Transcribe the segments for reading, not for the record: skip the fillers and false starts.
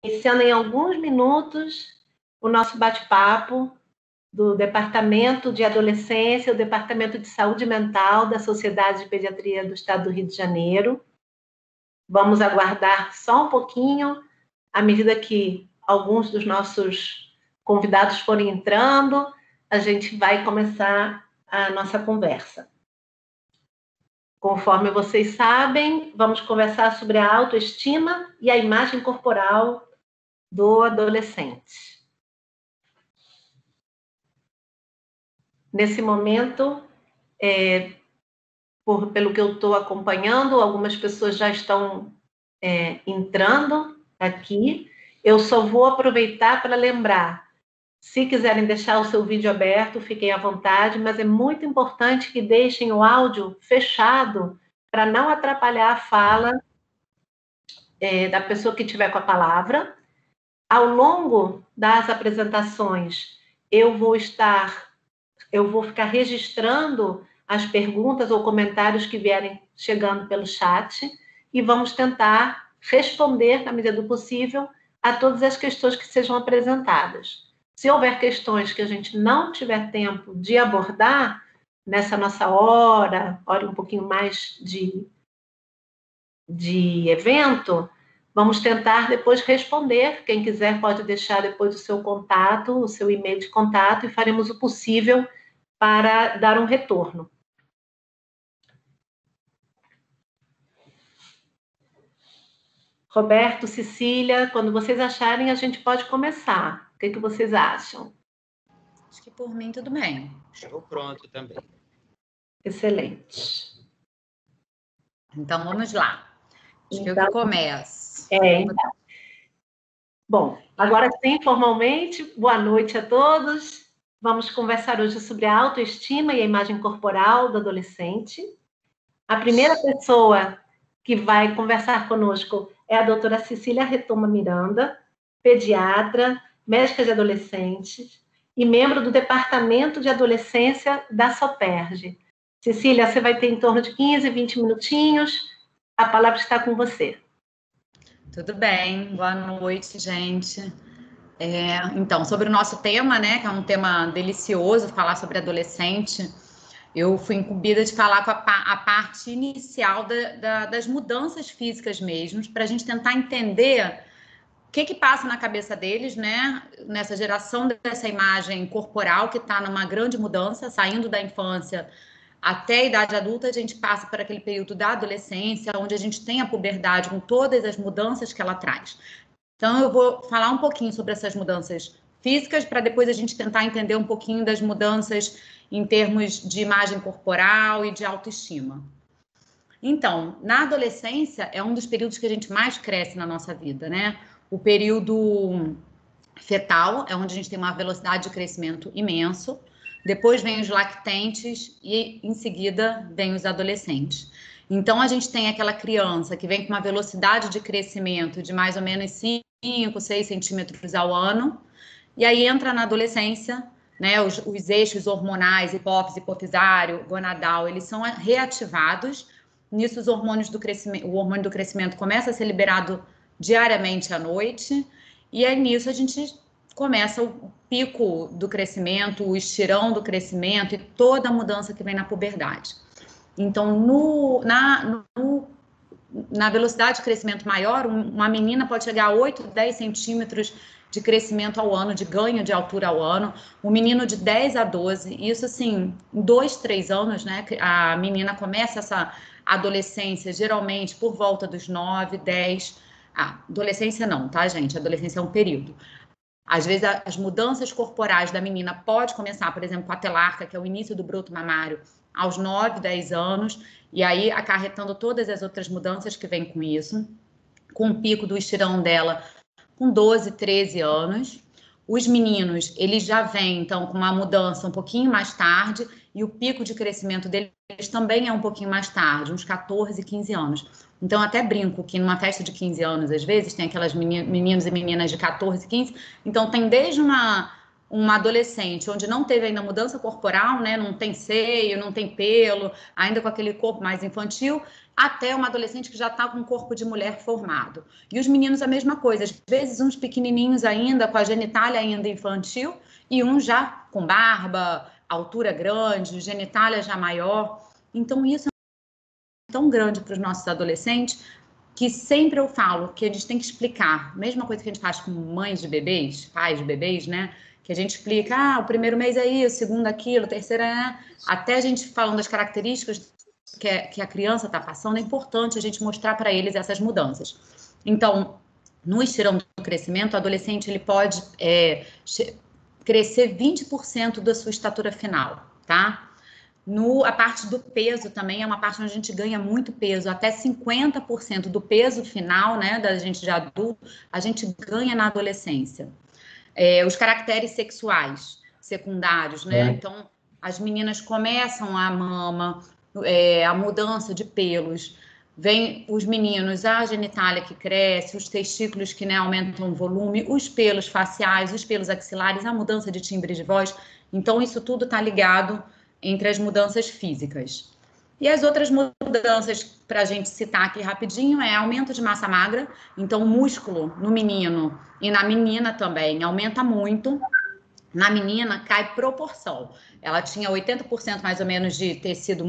iniciando em alguns minutos o nosso bate-papo do Departamento de Adolescência, o Departamento de Saúde Mental da Sociedade de Pediatria do Estado do Rio de Janeiro. Vamos aguardar só um pouquinho, à medida que alguns dos nossos convidados forem entrando, a gente vai começar a nossa conversa. Conforme vocês sabem, vamos conversar sobre a autoestima e a imagem corporal do adolescente. Nesse momento, pelo que eu estou acompanhando, algumas pessoas já estão entrando aqui. Eu só vou aproveitar para lembrar, se quiserem deixar o seu vídeo aberto, fiquem à vontade, mas é muito importante que deixem o áudio fechado para não atrapalhar a fala da pessoa que estiver com a palavra. Ao longo das apresentações, eu vou ficar registrando as perguntas ou comentários que vierem chegando pelo chat e vamos tentar responder, na medida do possível, a todas as questões que sejam apresentadas. Se houver questões que a gente não tiver tempo de abordar nessa nossa hora e um pouquinho mais de evento, vamos tentar depois responder. Quem quiser pode deixar depois o seu contato, o seu e-mail de contato, e faremos o possível para dar um retorno. Roberto, Cecília, quando vocês acharem, a gente pode começar. O que vocês acham? Acho que por mim tudo bem. Estou pronto também. Excelente. Então, vamos lá. Acho que eu começo. Então. Bom, agora sim, formalmente, boa noite a todos. Vamos conversar hoje sobre a autoestima e a imagem corporal do adolescente. A primeira pessoa que vai conversar conosco é a doutora Cecília Retoma Miranda, pediatra, médica de adolescentes e membro do Departamento de Adolescência da SOPERJ. Cecília, você vai ter em torno de 15, 20 minutinhos. A palavra está com você. Tudo bem, boa noite, gente. Então, sobre o nosso tema, né, que é um tema delicioso, falar sobre adolescente, eu fui incumbida de falar com a parte inicial das mudanças físicas mesmo, para a gente tentar entender o que passa na cabeça deles, né, nessa geração dessa imagem corporal que está numa grande mudança, saindo da infância até a idade adulta. A gente passa por aquele período da adolescência, onde a gente tem a puberdade com todas as mudanças que ela traz. Então, eu vou falar um pouquinho sobre essas mudanças físicas, para depois a gente tentar entender um pouquinho das mudanças em termos de imagem corporal e de autoestima. Então, na adolescência, é um dos períodos que a gente mais cresce na nossa vida, né? O período fetal é onde a gente tem uma velocidade de crescimento imenso. Depois vem os lactentes e, em seguida, vem os adolescentes. Então, a gente tem aquela criança que vem com uma velocidade de crescimento de mais ou menos 5, 6 centímetros ao ano, e aí entra na adolescência, né? Os eixos hormonais, hipófise, hipofisário, gonadal, eles são reativados. Nisso, os hormônios do crescimento, o hormônio do crescimento começa a ser liberado diariamente à noite, e aí nisso a gente começa o pico do crescimento, o estirão do crescimento e toda a mudança que vem na puberdade. Então, na velocidade de crescimento maior, uma menina pode chegar a 8, 10 centímetros de crescimento ao ano, de ganho de altura ao ano. O menino de 10 a 12, isso assim, em 2, 3 anos, né? A menina começa essa adolescência, geralmente por volta dos 9, 10. Adolescência não, tá, gente? Adolescência é um período. Às vezes, as mudanças corporais da menina pode começar, por exemplo, com a telarca, que é o início do broto mamário, aos 9, 10 anos, e aí acarretando todas as outras mudanças que vêm com isso, com o pico do estirão dela com 12, 13 anos. Os meninos, eles já vêm, então, com uma mudança um pouquinho mais tarde, e o pico de crescimento deles também é um pouquinho mais tarde, uns 14, 15 anos. Então, até brinco que numa festa de 15 anos, às vezes, tem aquelas meninos e meninas de 14, 15. Então, tem desde uma uma adolescente onde não teve ainda mudança corporal, né, não tem seio, não tem pelo, ainda com aquele corpo mais infantil, até uma adolescente que já está com um corpo de mulher formado. E os meninos a mesma coisa, às vezes uns pequenininhos ainda, com a genitália ainda infantil, e uns já com barba, altura grande, genitália já maior. Então isso é tão grande para os nossos adolescentes, que sempre eu falo que a gente tem que explicar, mesma coisa que a gente faz com mães de bebês, pais de bebês, né? Que a gente explica, o primeiro mês é isso, o segundo aquilo, o terceiro é... Até a gente falando das características que a criança está passando, é importante a gente mostrar para eles essas mudanças. Então, no estirão do crescimento, o adolescente ele pode crescer 20% da sua estatura final, tá? A parte do peso também é uma parte onde a gente ganha muito peso, até 50% do peso final, né, da gente de adulto, a gente ganha na adolescência. Os caracteres sexuais secundários, né? Então, as meninas começam a mama, a mudança de pelos, vem os meninos, a genitália que cresce, os testículos que, né, aumentam o volume, os pelos faciais, os pelos axilares, a mudança de timbre de voz. Então, isso tudo está ligado entre as mudanças físicas. E as outras mudanças, para a gente citar aqui rapidinho, é aumento de massa magra. Então, o músculo no menino e na menina também aumenta muito. Na menina, cai proporção. Ela tinha 80% mais ou menos de tecido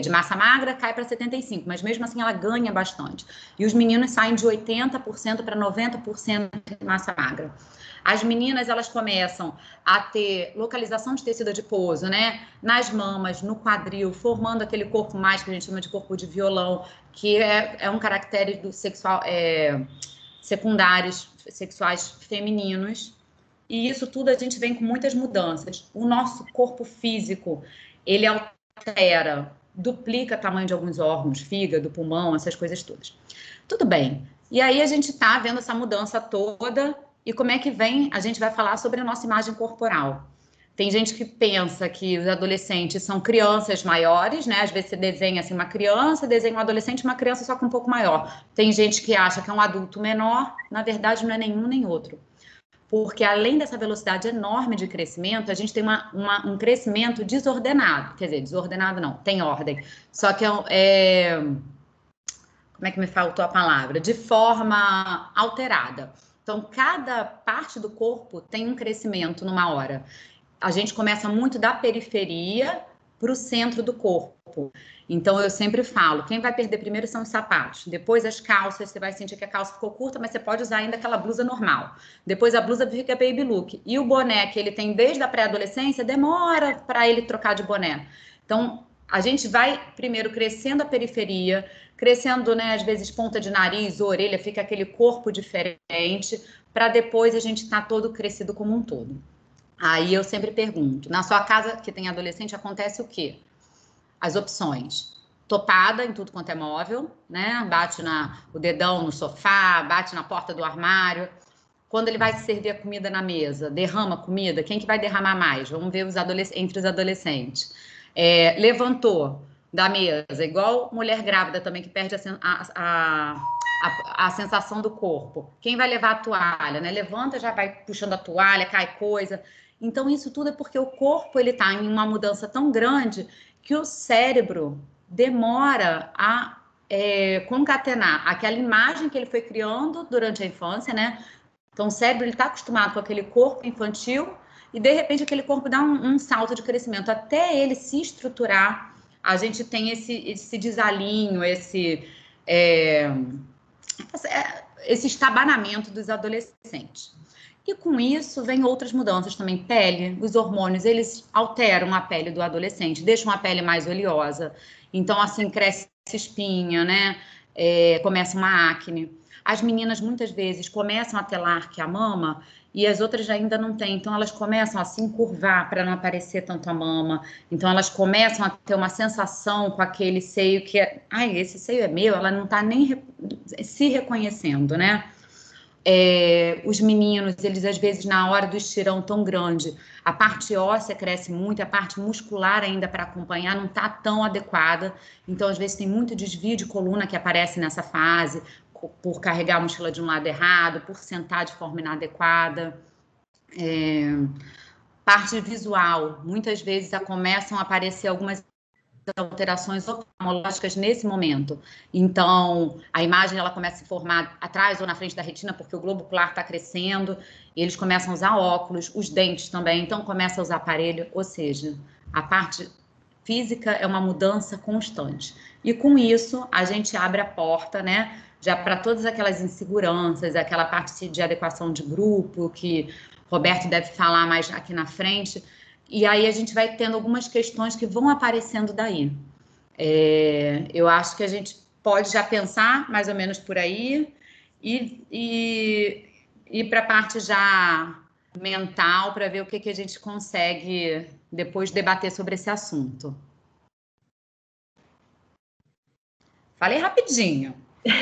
de massa magra, cai para 75%, mas mesmo assim ela ganha bastante. E os meninos saem de 80% para 90% de massa magra. As meninas, elas começam a ter localização de tecido adiposo, né? Nas mamas, no quadril, formando aquele corpo mais que a gente chama de corpo de violão, que é um caractere do sexual, secundários sexuais femininos. E isso tudo a gente vem com muitas mudanças. O nosso corpo físico, ele altera, duplica o tamanho de alguns órgãos, fígado, pulmão, essas coisas todas. Tudo bem. E aí a gente está vendo essa mudança toda. E como é que vem? A gente vai falar sobre a nossa imagem corporal. Tem gente que pensa que os adolescentes são crianças maiores, né? Às vezes você desenha assim uma criança, desenha um adolescente, uma criança só com um pouco maior. Tem gente que acha que é um adulto menor, na verdade não é nenhum nem outro. Porque além dessa velocidade enorme de crescimento, a gente tem um crescimento desordenado. Quer dizer, desordenado não, tem ordem. Só que como é que me faltou a palavra? De forma alterada. Então, cada parte do corpo tem um crescimento numa hora. A gente começa muito da periferia para o centro do corpo. Então, eu sempre falo, quem vai perder primeiro são os sapatos. Depois as calças, você vai sentir que a calça ficou curta, mas você pode usar ainda aquela blusa normal. Depois a blusa fica baby look. E o boné que ele tem desde a pré-adolescência, demora para ele trocar de boné. Então, a gente vai primeiro crescendo a periferia, crescendo, né, às vezes ponta de nariz, orelha, fica aquele corpo diferente, para depois a gente estar todo crescido como um todo. Aí eu sempre pergunto, na sua casa que tem adolescente, acontece o quê? As opções. Topada em tudo quanto é móvel, né? Bate o dedão no sofá, bate na porta do armário. Quando ele vai servir a comida na mesa, derrama comida, quem que vai derramar mais? Vamos ver entre os adolescentes. Levantou da mesa, igual mulher grávida também, que perde a sensação do corpo. Quem vai levar a toalha, né? Levanta, já vai puxando a toalha, cai coisa. Então, isso tudo é porque o corpo ele está em uma mudança tão grande que o cérebro demora a concatenar aquela imagem que ele foi criando durante a infância, né? Então, o cérebro está acostumado com aquele corpo infantil e, de repente, aquele corpo dá um salto de crescimento. Até ele se estruturar, a gente tem esse desalinho, esse estabanamento dos adolescentes. E com isso vem outras mudanças também. Pele, os hormônios, eles alteram a pele do adolescente, deixam a pele mais oleosa. Então, assim, cresce espinha, né? Começa uma acne. As meninas, muitas vezes, começam a ter largue a mama e as outras já ainda não têm. Então, elas começam a se encurvar para não aparecer tanto a mama. Então, elas começam a ter uma sensação com aquele seio que esse seio é meu, ela não está nem se reconhecendo, né? Os meninos, eles às vezes na hora do estirão tão grande, a parte óssea cresce muito, a parte muscular ainda para acompanhar não está tão adequada, então às vezes tem muito desvio de coluna que aparece nessa fase, por carregar a mochila de um lado errado, por sentar de forma inadequada. parte visual. Muitas vezes começam a aparecer algumas alterações oftalmológicas nesse momento. Então, a imagem ela começa a se formar atrás ou na frente da retina, porque o globo ocular está crescendo, e eles começam a usar óculos, os dentes também, então começa a usar aparelho, ou seja, a parte física é uma mudança constante. E com isso, a gente abre a porta, né, já para todas aquelas inseguranças, aquela parte de adequação de grupo, que Roberto deve falar mais aqui na frente. E aí a gente vai tendo algumas questões que vão aparecendo daí. Eu acho que a gente pode já pensar mais ou menos por aí e ir para a parte já mental para ver o que a gente consegue depois debater sobre esse assunto. Falei rapidinho.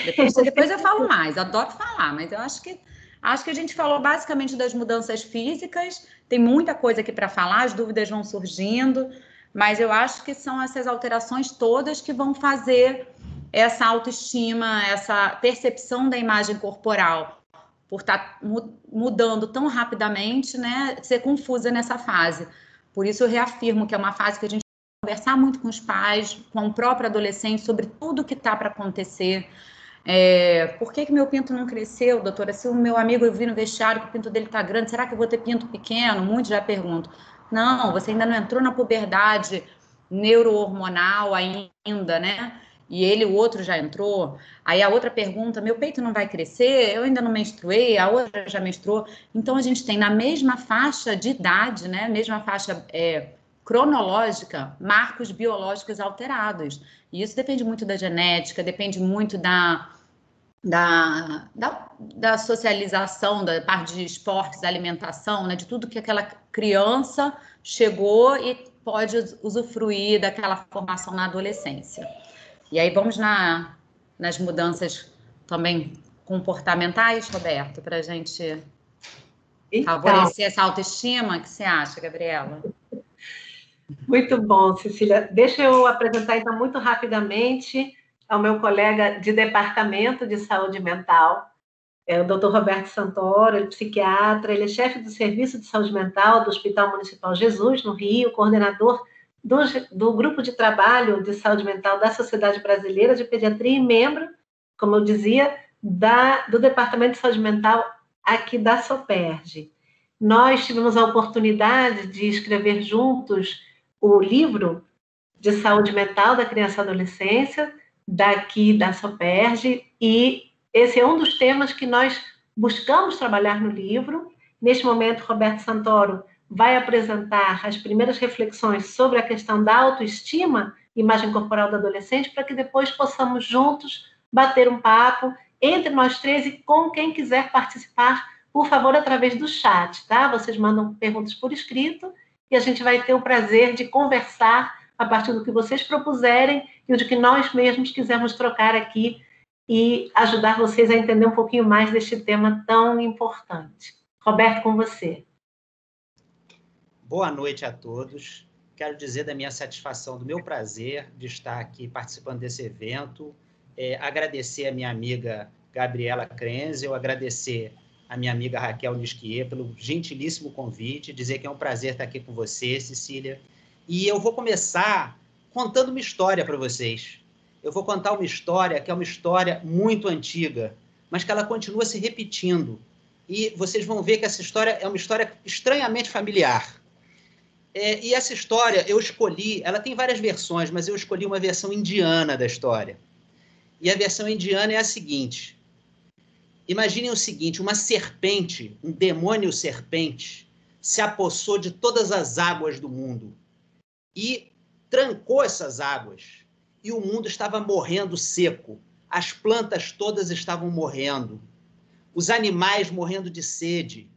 Depois eu falo mais. Adoro falar, mas eu acho que a gente falou basicamente das mudanças físicas. Tem muita coisa aqui para falar, as dúvidas vão surgindo, mas eu acho que são essas alterações todas que vão fazer essa autoestima, essa percepção da imagem corporal, por estar mudando tão rapidamente, né, ser confusa nessa fase. Por isso eu reafirmo que é uma fase que a gente conversar muito com os pais, com o próprio adolescente, sobre tudo que está para acontecer. Por que meu pinto não cresceu, doutora? Se o meu amigo eu vi no vestiário que o pinto dele está grande, será que eu vou ter pinto pequeno? Muitos já perguntam. Não, você ainda não entrou na puberdade neurohormonal ainda, né? E o outro já entrou. Aí a outra pergunta, meu peito não vai crescer? Eu ainda não menstruei, a outra já menstruou. Então a gente tem na mesma faixa de idade, né? Mesma faixa cronológica, marcos biológicos alterados. E isso depende muito da genética, depende muito da socialização, da parte de esportes, da alimentação, né, de tudo que aquela criança chegou e pode usufruir daquela formação na adolescência. E aí vamos nas mudanças também comportamentais, Roberto, para a gente favorecer essa autoestima. O que você acha, Gabriela? Muito bom, Cecília. Deixa eu apresentar, então, muito rapidamente ao meu colega de Departamento de Saúde Mental, o Dr. Roberto Santoro, ele é psiquiatra, ele é chefe do Serviço de Saúde Mental do Hospital Municipal Jesus, no Rio, coordenador do Grupo de Trabalho de Saúde Mental da Sociedade Brasileira de Pediatria e membro, como eu dizia, do Departamento de Saúde Mental aqui da SOPERJ. Nós tivemos a oportunidade de escrever juntos o livro de saúde mental da criança e adolescência, daqui da SOPERJ, e esse é um dos temas que nós buscamos trabalhar no livro. Neste momento, Roberto Santoro vai apresentar as primeiras reflexões sobre a questão da autoestima, imagem corporal do adolescente, para que depois possamos juntos bater um papo entre nós três e com quem quiser participar, por favor, através do chat, tá? Vocês mandam perguntas por escrito e a gente vai ter o prazer de conversar a partir do que vocês propuserem e do que nós mesmos quisermos trocar aqui e ajudar vocês a entender um pouquinho mais deste tema tão importante. Roberto, com você. Boa noite a todos. Quero dizer da minha satisfação, do meu prazer de estar aqui participando desse evento, agradecer a minha amiga Gabriela Krenzel, agradecer a minha amiga Raquel Nisquier pelo gentilíssimo convite, dizer que é um prazer estar aqui com você, Cecília. E eu vou começar contando uma história para vocês. Eu vou contar uma história que é uma história muito antiga, mas que ela continua se repetindo. E vocês vão ver que essa história é uma história estranhamente familiar. E essa história eu escolhi, ela tem várias versões, mas eu escolhi uma versão indiana da história. E a versão indiana é a seguinte: imaginem o seguinte, uma serpente, um demônio serpente, se apossou de todas as águas do mundo e trancou essas águas. E o mundo estava morrendo seco, as plantas todas estavam morrendo, os animais morrendo de sede,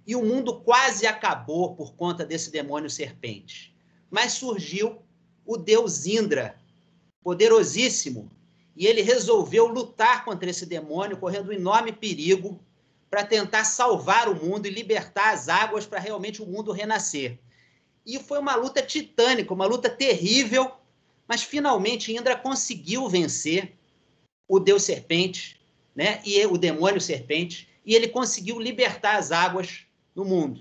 e o mundo quase acabou por conta desse demônio serpente. Mas surgiu o deus Indra, poderosíssimo, e ele resolveu lutar contra esse demônio, correndo um enorme perigo para tentar salvar o mundo e libertar as águas para realmente o mundo renascer. E foi uma luta titânica, uma luta terrível, mas finalmente Indra conseguiu vencer o deus serpente, né? E o demônio serpente, e ele conseguiu libertar as águas no mundo.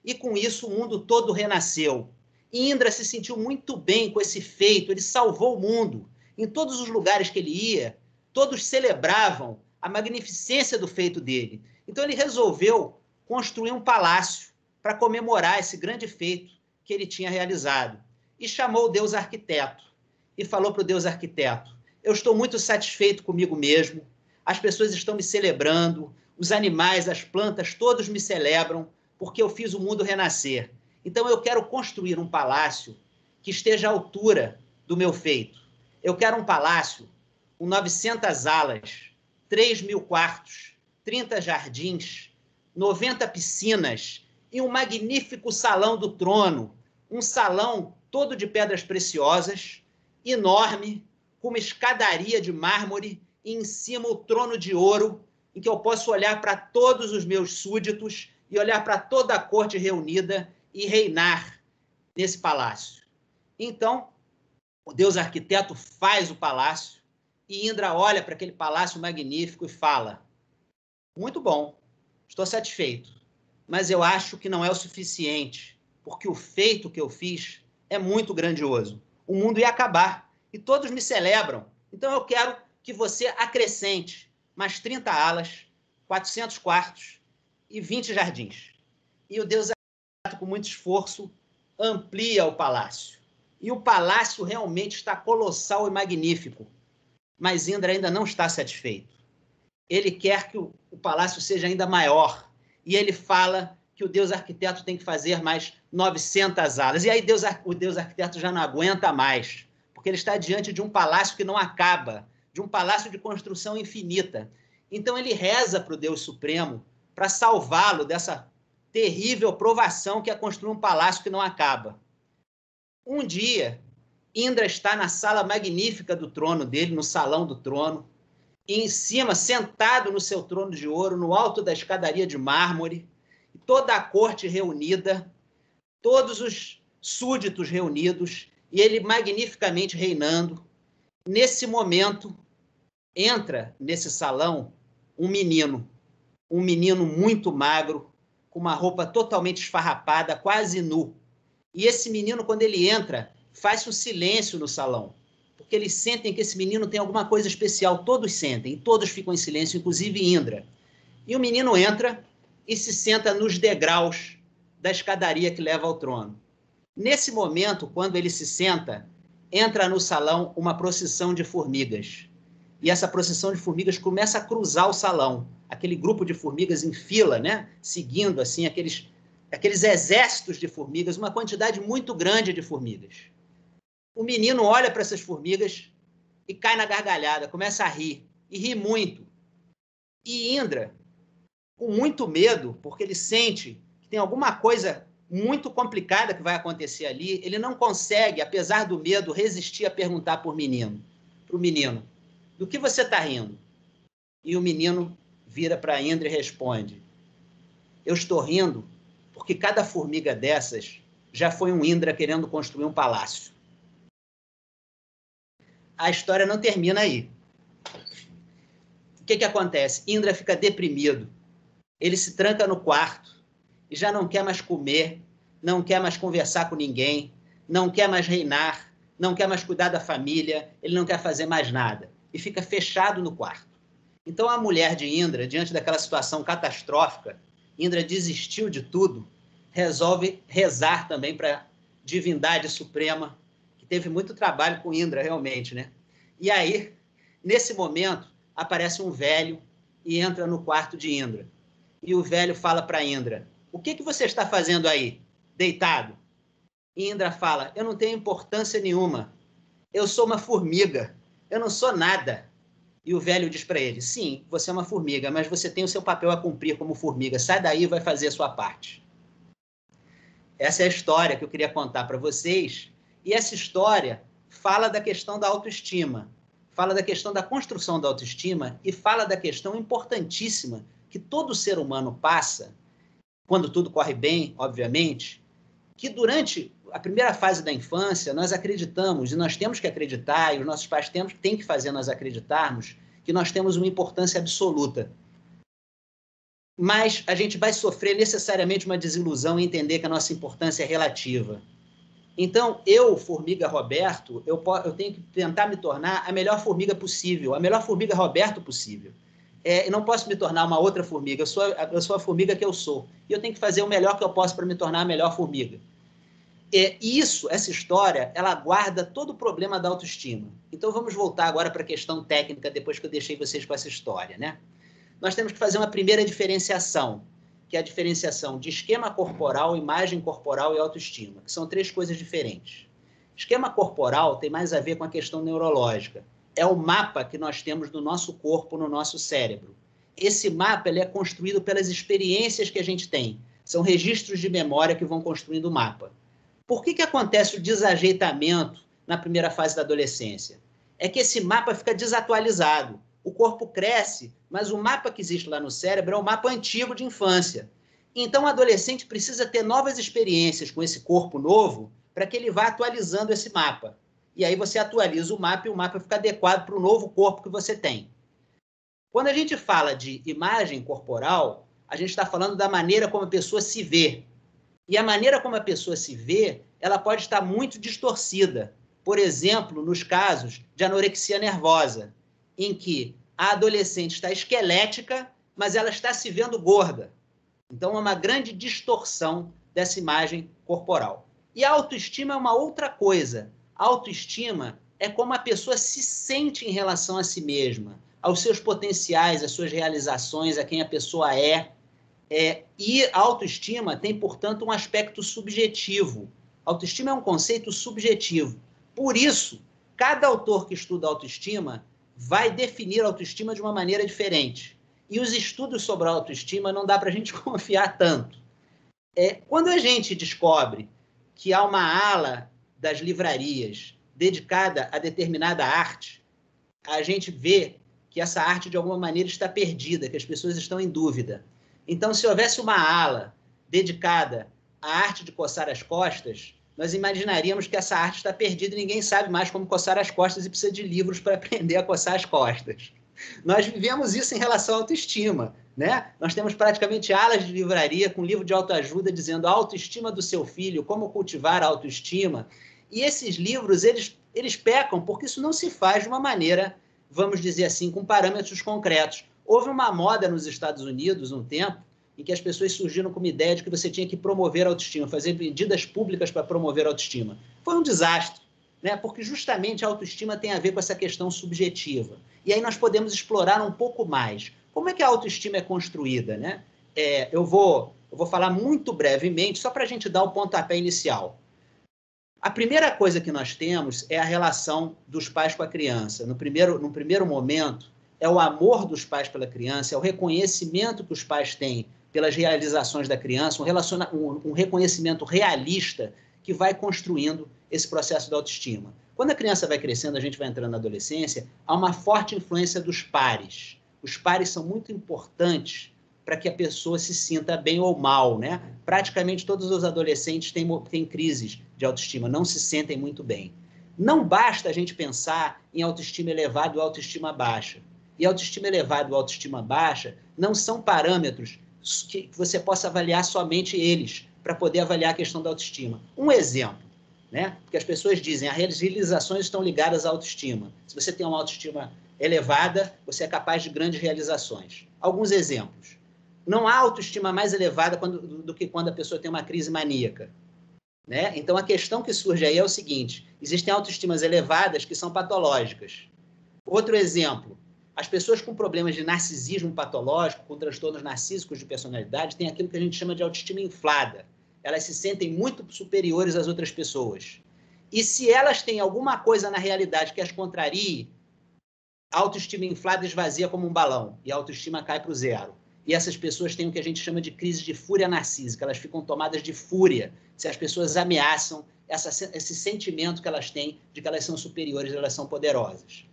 e com isso o mundo todo renasceu. E Indra se sentiu muito bem com esse feito, ele salvou o mundo. Em todos os lugares que ele ia, todos celebravam a magnificência do feito dele. Então ele resolveu construir um palácio para comemorar esse grande feito que ele tinha realizado. E chamou o Deus arquiteto e falou para o Deus arquiteto: eu estou muito satisfeito comigo mesmo, as pessoas estão me celebrando, os animais, as plantas, todos me celebram, porque eu fiz o mundo renascer. Então eu quero construir um palácio que esteja à altura do meu feito. Eu quero um palácio com 900 alas, 3.000 quartos, 30 jardins, 90 piscinas e um magnífico salão do trono, um salão todo de pedras preciosas, enorme, com uma escadaria de mármore e em cima o trono de ouro, em que eu posso olhar para todos os meus súditos e olhar para toda a corte reunida e reinar nesse palácio. Então, o Deus arquiteto faz o palácio e Indra olha para aquele palácio magnífico e fala: muito bom, estou satisfeito, mas eu acho que não é o suficiente, porque o feito que eu fiz é muito grandioso. O mundo ia acabar e todos me celebram. Então eu quero que você acrescente mais 30 alas, 400 quartos e 20 jardins. E o Deus arquiteto, com muito esforço, amplia o palácio. E o palácio realmente está colossal e magnífico. Mas Indra ainda não está satisfeito. Ele quer que o palácio seja ainda maior. E ele fala que o Deus arquiteto tem que fazer mais 900 alas. E aí o Deus arquiteto já não aguenta mais, porque ele está diante de um palácio que não acaba, de um palácio de construção infinita. Então ele reza para o Deus Supremo para salvá-lo dessa terrível provação que é construir um palácio que não acaba. Um dia, Indra está na sala magnífica do trono dele, no salão do trono, e em cima, sentado no seu trono de ouro, no alto da escadaria de mármore, toda a corte reunida, todos os súditos reunidos, e ele magnificamente reinando. Nesse momento, entra nesse salão um menino muito magro, com uma roupa totalmente esfarrapada, quase nu. E esse menino, quando ele entra, faz um silêncio no salão, porque eles sentem que esse menino tem alguma coisa especial. Todos sentem, e todos ficam em silêncio, inclusive Indra. E o menino entra e se senta nos degraus da escadaria que leva ao trono. Nesse momento, quando ele se senta, entra no salão uma procissão de formigas. E essa procissão de formigas começa a cruzar o salão. Aquele grupo de formigas em fila, né? Seguindo assim aqueles exércitos de formigas, uma quantidade muito grande de formigas. O menino olha para essas formigas e cai na gargalhada, começa a rir, e ri muito. E Indra, com muito medo, porque ele sente que tem alguma coisa muito complicada que vai acontecer ali, ele não consegue, apesar do medo, resistir a perguntar para o menino, do que você está rindo? E o menino vira para Indra e responde: eu estou rindo porque cada formiga dessas já foi um Indra querendo construir um palácio. A história não termina aí. O que acontece? Indra fica deprimido. Ele se tranca no quarto e já não quer mais comer, não quer mais conversar com ninguém, não quer mais reinar, não quer mais cuidar da família, ele não quer fazer mais nada. E fica fechado no quarto. Então a mulher de Indra, diante daquela situação catastrófica, Indra desistiu de tudo, resolve rezar também para a divindade suprema, que teve muito trabalho com Indra, realmente, né? E aí, nesse momento, aparece um velho e entra no quarto de Indra. E o velho fala para Indra: o que você está fazendo aí, deitado? E Indra fala: eu não tenho importância nenhuma, eu sou uma formiga, eu não sou nada. E o velho diz para ele: sim, você é uma formiga, mas você tem o seu papel a cumprir como formiga, sai daí e vai fazer a sua parte. Essa é a história que eu queria contar para vocês, e essa história fala da questão da autoestima, fala da questão da construção da autoestima e fala da questão importantíssima que todo ser humano passa, quando tudo corre bem, obviamente, que durante a primeira fase da infância nós acreditamos, e nós temos que acreditar, e os nossos pais têm que fazer nós acreditarmos, que nós temos uma importância absoluta. mas a gente vai sofrer necessariamente uma desilusão e entender que a nossa importância é relativa. Então, eu, Formiga Roberto, eu tenho que tentar me tornar a melhor formiga possível, a melhor formiga Roberto possível. Eu não posso me tornar uma outra formiga, eu sou a formiga que eu sou. E eu tenho que fazer o melhor que eu posso para me tornar a melhor formiga. Essa história, ela guarda todo o problema da autoestima. Então, vamos voltar agora para a questão técnica, depois que eu deixei vocês com essa história, né? Nós temos que fazer uma primeira diferenciação, que é a diferenciação de esquema corporal, imagem corporal e autoestima, que são 3 coisas diferentes. Esquema corporal tem mais a ver com a questão neurológica. É o mapa que nós temos do nosso corpo, no nosso cérebro. Esse mapa ele é construído pelas experiências que a gente tem. São registros de memória que vão construindo o mapa. Por que acontece o desajeitamento na primeira fase da adolescência? É que esse mapa fica desatualizado. O corpo cresce, mas o mapa que existe lá no cérebro é o mapa antigo de infância. Então, o adolescente precisa ter novas experiências com esse corpo novo para que ele vá atualizando esse mapa. E aí você atualiza o mapa e o mapa fica adequado para o novo corpo que você tem. Quando a gente fala de imagem corporal, a gente está falando da maneira como a pessoa se vê. E a maneira como a pessoa se vê, ela pode estar muito distorcida. Por exemplo, nos casos de anorexia nervosa, em que a adolescente está esquelética, mas ela está se vendo gorda. Então, é uma grande distorção dessa imagem corporal. E a autoestima é uma outra coisa. A autoestima é como a pessoa se sente em relação a si mesma, aos seus potenciais, às suas realizações, a quem a pessoa é. E a autoestima tem, portanto, um aspecto subjetivo. A autoestima é um conceito subjetivo. Por isso, cada autor que estuda autoestima vai definir a autoestima de uma maneira diferente. E os estudos sobre a autoestima não dá para a gente confiar tanto. Quando a gente descobre que há uma ala das livrarias dedicada a determinada arte, a gente vê que essa arte, de alguma maneira, está perdida, que as pessoas estão em dúvida. Então, se houvesse uma ala dedicada à arte de coçar as costas, nós imaginaríamos que essa arte está perdida e ninguém sabe mais como coçar as costas e precisa de livros para aprender a coçar as costas. Nós vivemos isso em relação à autoestima, né? Nós temos praticamente alas de livraria com livro de autoajuda dizendo a autoestima do seu filho, como cultivar a autoestima. E esses livros, eles pecam porque isso não se faz de uma maneira, vamos dizer assim, com parâmetros concretos. Houve uma moda nos Estados Unidos, um tempo, em que as pessoas surgiram com uma ideia de que você tinha que promover a autoestima, fazer medidas públicas para promover a autoestima. Foi um desastre, né? Porque justamente a autoestima tem a ver com essa questão subjetiva. E aí nós podemos explorar um pouco mais. Como é que a autoestima é construída, né? Eu vou falar muito brevemente, só para a gente dar o pontapé inicial. A primeira coisa que nós temos é a relação dos pais com a criança. No primeiro momento, é o amor dos pais pela criança, é o reconhecimento que os pais têm pelas realizações da criança, um reconhecimento realista que vai construindo esse processo da autoestima. Quando a criança vai crescendo, a gente vai entrando na adolescência, há uma forte influência dos pares. Os pares são muito importantes para que a pessoa se sinta bem ou mal, né? Praticamente todos os adolescentes têm crises de autoestima, não se sentem muito bem. Não basta a gente pensar em autoestima elevada ou autoestima baixa. E autoestima elevada ou autoestima baixa não são parâmetros que você possa avaliar somente eles para poder avaliar a questão da autoestima. Um exemplo, né? Porque as pessoas dizem as realizações estão ligadas à autoestima. Se você tem uma autoestima elevada, você é capaz de grandes realizações. Alguns exemplos. Não há autoestima mais elevada do que quando a pessoa tem uma crise maníaca, né? Então, a questão que surge aí é o seguinte, existem autoestimas elevadas que são patológicas. Outro exemplo, as pessoas com problemas de narcisismo patológico, com transtornos narcísicos de personalidade, têm aquilo que a gente chama de autoestima inflada. Elas se sentem muito superiores às outras pessoas. E se elas têm alguma coisa na realidade que as contrarie, a autoestima inflada esvazia como um balão e a autoestima cai para o zero. E essas pessoas têm o que a gente chama de crise de fúria narcísica. Elas ficam tomadas de fúria se as pessoas ameaçam esse sentimento que elas têm de que elas são superiores, elas são poderosas.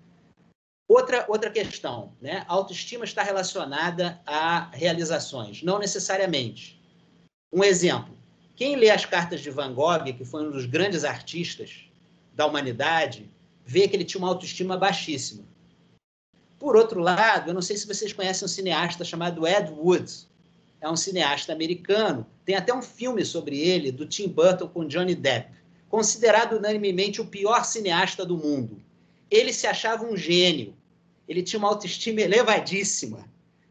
Outra questão, né? A autoestima está relacionada a realizações, não necessariamente. Um exemplo, quem lê as cartas de Van Gogh, que foi um dos grandes artistas da humanidade, vê que ele tinha uma autoestima baixíssima. Por outro lado, eu não sei se vocês conhecem um cineasta chamado Ed Wood. é um cineasta americano. Tem até um filme sobre ele, do Tim Burton com Johnny Depp, considerado unanimemente o pior cineasta do mundo. Ele se achava um gênio, ele tinha uma autoestima elevadíssima,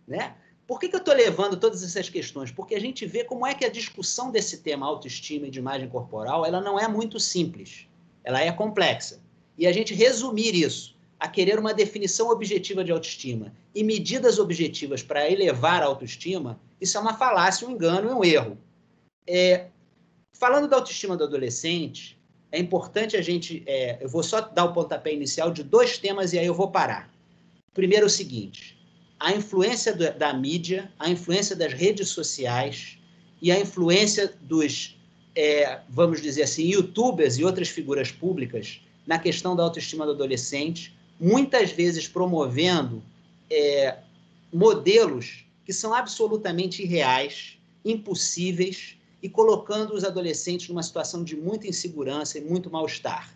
né? Por que eu estou levando todas essas questões? Porque a gente vê como é que a discussão desse tema autoestima e de imagem corporal, ela não é muito simples, ela é complexa. E a gente resumir isso a querer uma definição objetiva de autoestima e medidas objetivas para elevar a autoestima, isso é uma falácia, um engano e um erro. Falando da autoestima do adolescente, é importante a gente... eu vou só dar o pontapé inicial de 2 temas e aí eu vou parar. Primeiro é o seguinte: a influência da mídia, a influência das redes sociais e a influência dos, vamos dizer assim, youtubers e outras figuras públicas na questão da autoestima do adolescente, muitas vezes promovendo modelos que são absolutamente irreais, impossíveis, e colocando os adolescentes numa situação de muita insegurança e muito mal-estar.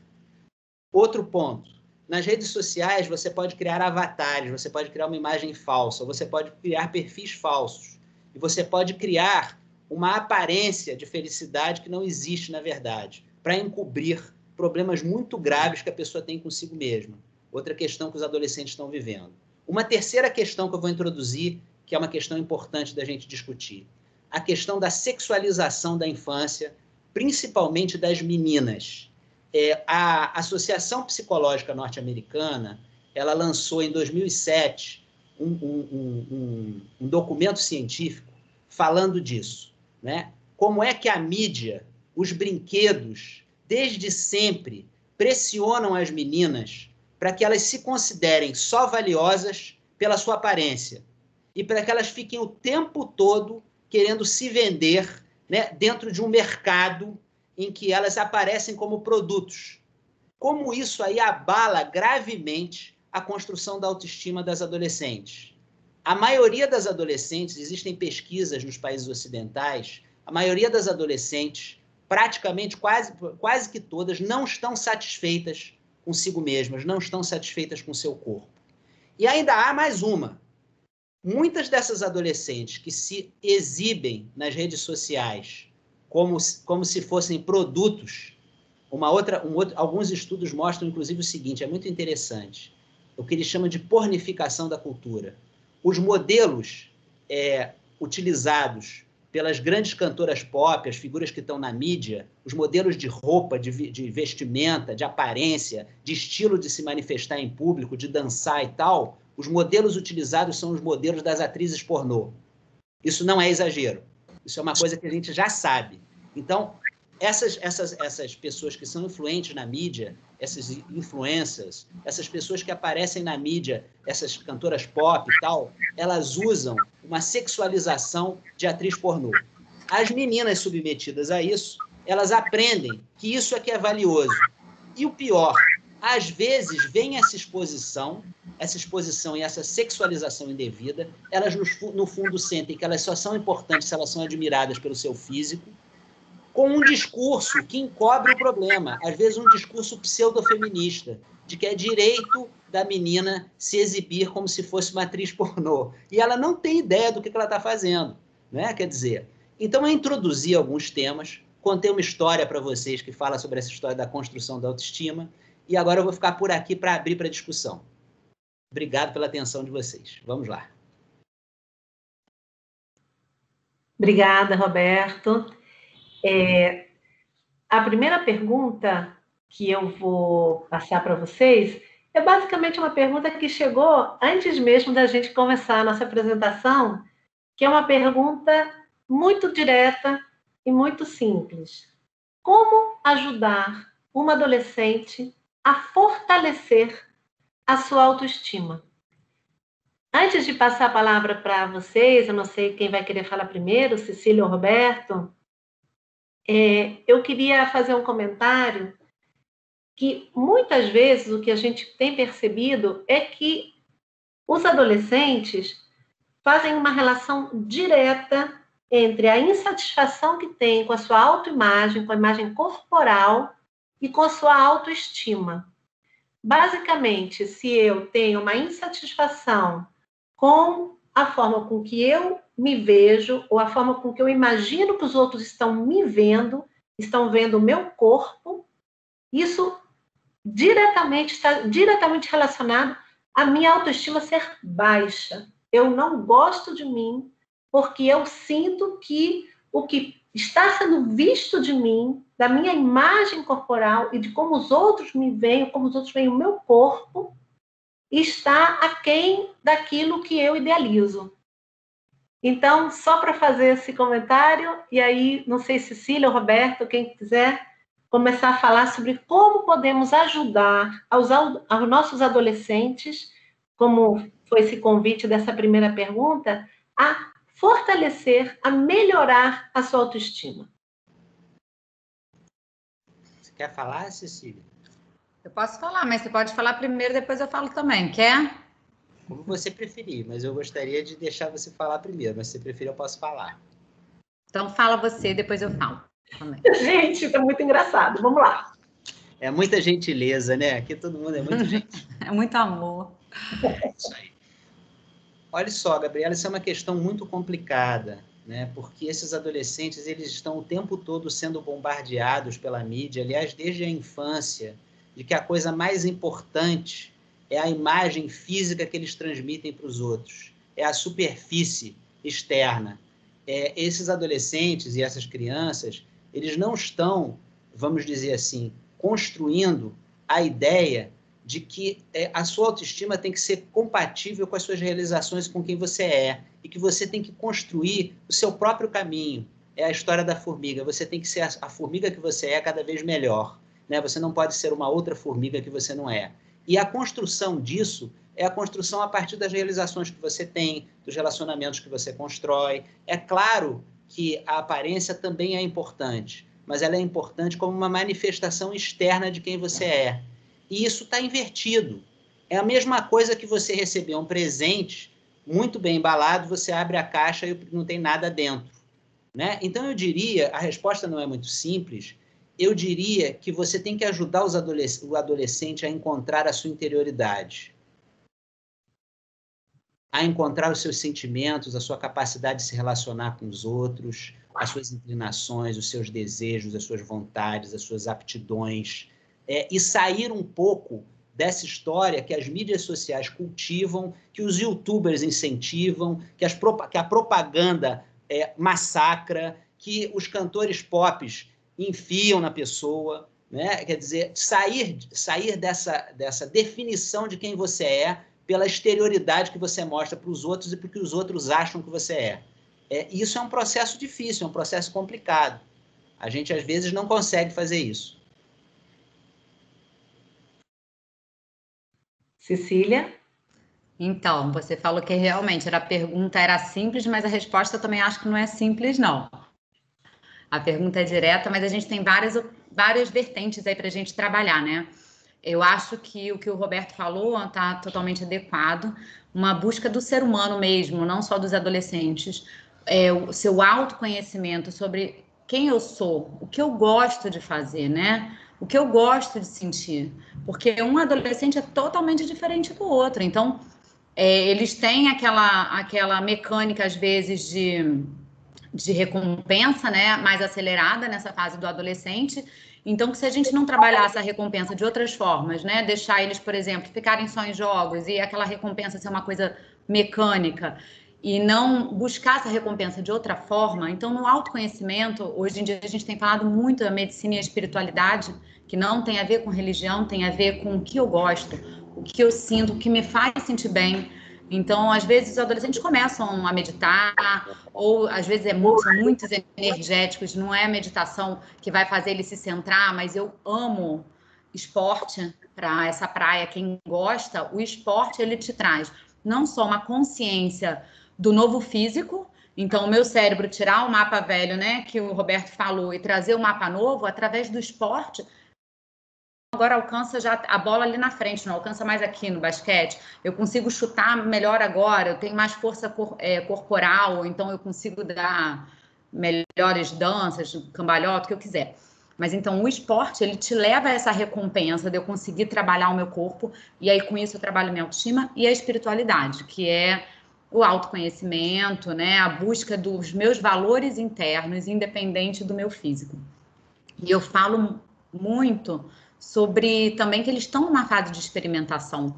Outro ponto: nas redes sociais você pode criar avatares, você pode criar uma imagem falsa, você pode criar perfis falsos, e você pode criar uma aparência de felicidade que não existe na verdade, para encobrir problemas muito graves que a pessoa tem consigo mesma. Outra questão que os adolescentes estão vivendo. Uma terceira questão que eu vou introduzir, que é uma questão importante da gente discutir: a questão da sexualização da infância, principalmente das meninas. A Associação Psicológica Norte-Americana, ela lançou em 2007 um documento científico falando disso, né? Como é que a mídia, os brinquedos, desde sempre, pressionam as meninas para que elas se considerem só valiosas pela sua aparência e para que elas fiquem o tempo todo querendo se vender, né, dentro de um mercado em que elas aparecem como produtos. Como isso aí abala gravemente a construção da autoestima das adolescentes. A maioria das adolescentes, existem pesquisas nos países ocidentais, a maioria das adolescentes, praticamente quase que todas, não estão satisfeitas consigo mesmas, não estão satisfeitas com seu corpo. E ainda há mais uma. Muitas dessas adolescentes que se exibem nas redes sociais como se fossem produtos, alguns estudos mostram, inclusive, o seguinte, é muito interessante, o que eles chamam de pornificação da cultura. Os modelos utilizados pelas grandes cantoras pop, as figuras que estão na mídia, os modelos de roupa, de vestimenta, de aparência, de estilo de se manifestar em público, de dançar e tal, os modelos utilizados são os modelos das atrizes pornô. Isso não é exagero. Isso é uma coisa que a gente já sabe. Então, essas pessoas que são influentes na mídia, essas influencers, essas pessoas que aparecem na mídia, essas cantoras pop e tal, elas usam uma sexualização de atriz pornô. As meninas submetidas a isso, elas aprendem que isso é que é valioso. E o pior, às vezes vem essa exposição e essa sexualização indevida, elas no fundo sentem que elas só são importantes se elas são admiradas pelo seu físico, com um discurso que encobre o problema, às vezes um discurso pseudofeminista, de que é direito da menina se exibir como se fosse uma atriz pornô. E ela não tem ideia do que ela está fazendo, né? Quer dizer, então eu introduzi alguns temas, contei uma história para vocês que fala sobre essa história da construção da autoestima, e agora eu vou ficar por aqui para abrir para discussão. Obrigado pela atenção de vocês. Vamos lá. Obrigada, Roberto. A primeira pergunta que eu vou passar para vocês é basicamente uma pergunta que chegou antes mesmo da gente começar a nossa apresentação, que é uma pergunta muito direta e muito simples. Como ajudar uma adolescente a fortalecer a sua autoestima? Antes de passar a palavra para vocês, eu não sei quem vai querer falar primeiro, Cecília ou Roberto, eu queria fazer um comentário que muitas vezes o que a gente tem percebido é que os adolescentes fazem uma relação direta entre a insatisfação que tem com a sua autoimagem, com a imagem corporal e com a sua autoestima. Basicamente, se eu tenho uma insatisfação com a forma com que eu me vejo, ou a forma com que eu imagino que os outros estão me vendo, estão vendo o meu corpo, isso está diretamente relacionado à minha autoestima ser baixa. Eu não gosto de mim, porque eu sinto que o que está sendo visto de mim, da minha imagem corporal e de como os outros me veem, como os outros veem o meu corpo, está aquém daquilo que eu idealizo. Então, só para fazer esse comentário, e aí, não sei, Cecília ou Roberto, quem quiser começar a falar sobre como podemos ajudar aos nossos adolescentes, como foi esse convite dessa primeira pergunta, a fortalecer, a melhorar a sua autoestima. Você quer falar, Cecília? Eu posso falar, mas você pode falar primeiro, depois eu falo também. Quer? Como você preferir, mas eu gostaria de deixar você falar primeiro, mas se você preferir, eu posso falar. Então fala você, depois eu falo também. Gente, isso é muito engraçado. Vamos lá. É muita gentileza, né? Aqui todo mundo é muito gentil. É muito amor. É isso aí. Olha só, Gabriela, isso é uma questão muito complicada, né? Porque esses adolescentes, eles estão o tempo todo sendo bombardeados pela mídia, aliás, desde a infância, de que a coisa mais importante é a imagem física que eles transmitem para os outros, é a superfície externa. Esses adolescentes e essas crianças, eles não estão, vamos dizer assim, construindo a ideia de que a sua autoestima tem que ser compatível com as suas realizações, com quem você é, e que você tem que construir o seu próprio caminho. É a história da formiga, você tem que ser a formiga que você é cada vez melhor, né? Você não pode ser uma outra formiga que você não é. E a construção disso é a construção a partir das realizações que você tem, dos relacionamentos que você constrói. É claro que a aparência também é importante, mas ela é importante como uma manifestação externa de quem você é. E isso está invertido. É a mesma coisa que você receber um presente muito bem embalado, você abre a caixa e não tem nada dentro, né? Então, eu diria, a resposta não é muito simples, eu diria que você tem que ajudar o adolescente a encontrar a sua interioridade, a encontrar os seus sentimentos, a sua capacidade de se relacionar com os outros, as suas inclinações, os seus desejos, as suas vontades, as suas aptidões, e sair um pouco dessa história que as mídias sociais cultivam, que os youtubers incentivam, que a propaganda massacra, que os cantores pop enfiam na pessoa, né? Quer dizer, sair dessa definição de quem você é pela exterioridade que você mostra para os outros e porque os outros acham que você é. Isso é um processo difícil, é um processo complicado. A gente, às vezes, não consegue fazer isso. Cecília? Então, você falou que realmente a pergunta era simples, mas a resposta eu também acho que não é simples, não. A pergunta é direta, mas a gente tem várias vertentes aí para a gente trabalhar, né? Eu acho que o que o Roberto falou está totalmente adequado. Uma busca do ser humano mesmo, não só dos adolescentes. O seu autoconhecimento sobre quem eu sou, o que eu gosto de fazer, né? O que eu gosto de sentir. Porque um adolescente é totalmente diferente do outro. Então, eles têm aquela mecânica, às vezes, de recompensa, né, mais acelerada nessa fase do adolescente. Então, que se a gente não trabalhar essa recompensa de outras formas, né, deixar eles, por exemplo, ficarem só em jogos e aquela recompensa ser uma coisa mecânica e não buscar essa recompensa de outra forma, então no autoconhecimento, hoje em dia a gente tem falado muito da medicina e a espiritualidade, que não tem a ver com religião, tem a ver com o que eu gosto, o que eu sinto, o que me faz sentir bem. Então, às vezes, os adolescentes começam a meditar, ou às vezes são muitos energéticos, não é a meditação que vai fazer ele se centrar, mas eu amo esporte para essa praia. Quem gosta, o esporte ele te traz não só uma consciência do novo físico, então o meu cérebro tirar o mapa velho, né, que o Roberto falou, e trazer o mapa novo através do esporte. Agora alcança já a bola ali na frente, não alcança mais aqui no basquete. Eu consigo chutar melhor agora, eu tenho mais força corporal, então eu consigo dar melhores danças, cambalhota, o que eu quiser. Mas então o esporte, ele te leva a essa recompensa de eu conseguir trabalhar o meu corpo, e aí com isso eu trabalho minha autoestima e a espiritualidade, que é o autoconhecimento, né? A busca dos meus valores internos, independente do meu físico. E eu falo muito sobre também que eles estão numa fase de experimentação.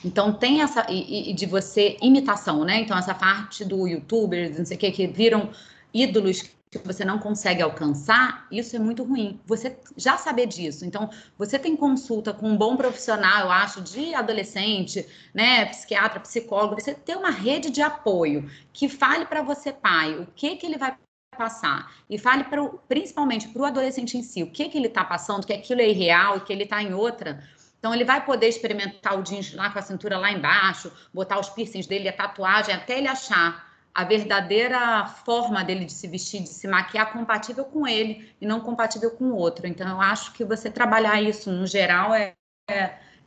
Então, tem essa... E de você... Imitação, né? Então, essa parte do youtuber, não sei o que viram ídolos que você não consegue alcançar, isso é muito ruim. Você já saber disso. Então, você tem consulta com um bom profissional, eu acho, de adolescente, né? Psiquiatra, psicólogo. Você ter uma rede de apoio que fale para você, pai, o que ele vai passar. E fale principalmente para o adolescente em si, o que ele está passando, que aquilo é irreal, que ele está em outra... Então, ele vai poder experimentar o jeans lá com a cintura lá embaixo, botar os piercings dele, a tatuagem, até ele achar a verdadeira forma dele de se vestir, de se maquiar compatível com ele e não compatível com o outro. Então, eu acho que você trabalhar isso, no geral, é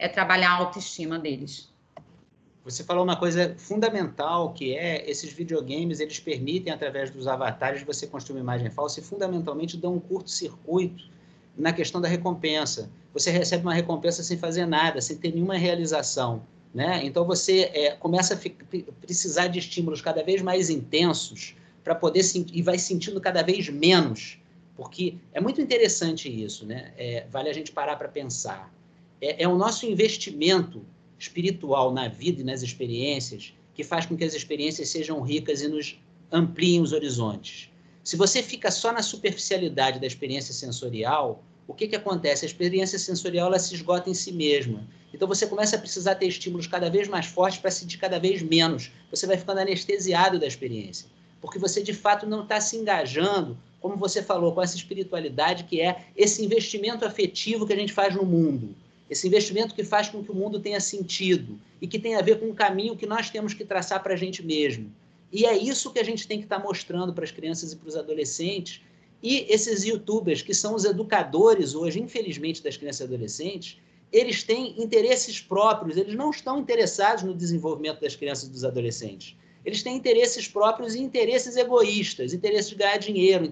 trabalhar a autoestima deles. Você falou uma coisa fundamental, que é esses videogames, eles permitem, através dos avatares, você construir uma imagem falsa e, fundamentalmente, dão um curto-circuito na questão da recompensa. Você recebe uma recompensa sem fazer nada, sem ter nenhuma realização, né? Então, você começa a precisar de estímulos cada vez mais intensos para poder sentir, e vai sentindo cada vez menos, porque é muito interessante isso, né? Vale a gente parar para pensar. É o nosso investimento espiritual na vida e nas experiências que faz com que as experiências sejam ricas e nos ampliem os horizontes. Se você fica só na superficialidade da experiência sensorial, o que acontece? A experiência sensorial ela se esgota em si mesma. Então, você começa a precisar ter estímulos cada vez mais fortes para sentir cada vez menos. Você vai ficando anestesiado da experiência, porque você, de fato, não está se engajando, como você falou, com essa espiritualidade que é esse investimento afetivo que a gente faz no mundo. Esse investimento que faz com que o mundo tenha sentido e que tem a ver com o caminho que nós temos que traçar para a gente mesmo. E é isso que a gente tem que estar mostrando para as crianças e para os adolescentes. E esses youtubers, que são os educadores hoje, infelizmente, das crianças e adolescentes, eles têm interesses próprios, eles não estão interessados no desenvolvimento das crianças e dos adolescentes. Eles têm interesses próprios e interesses egoístas, interesses de ganhar dinheiro,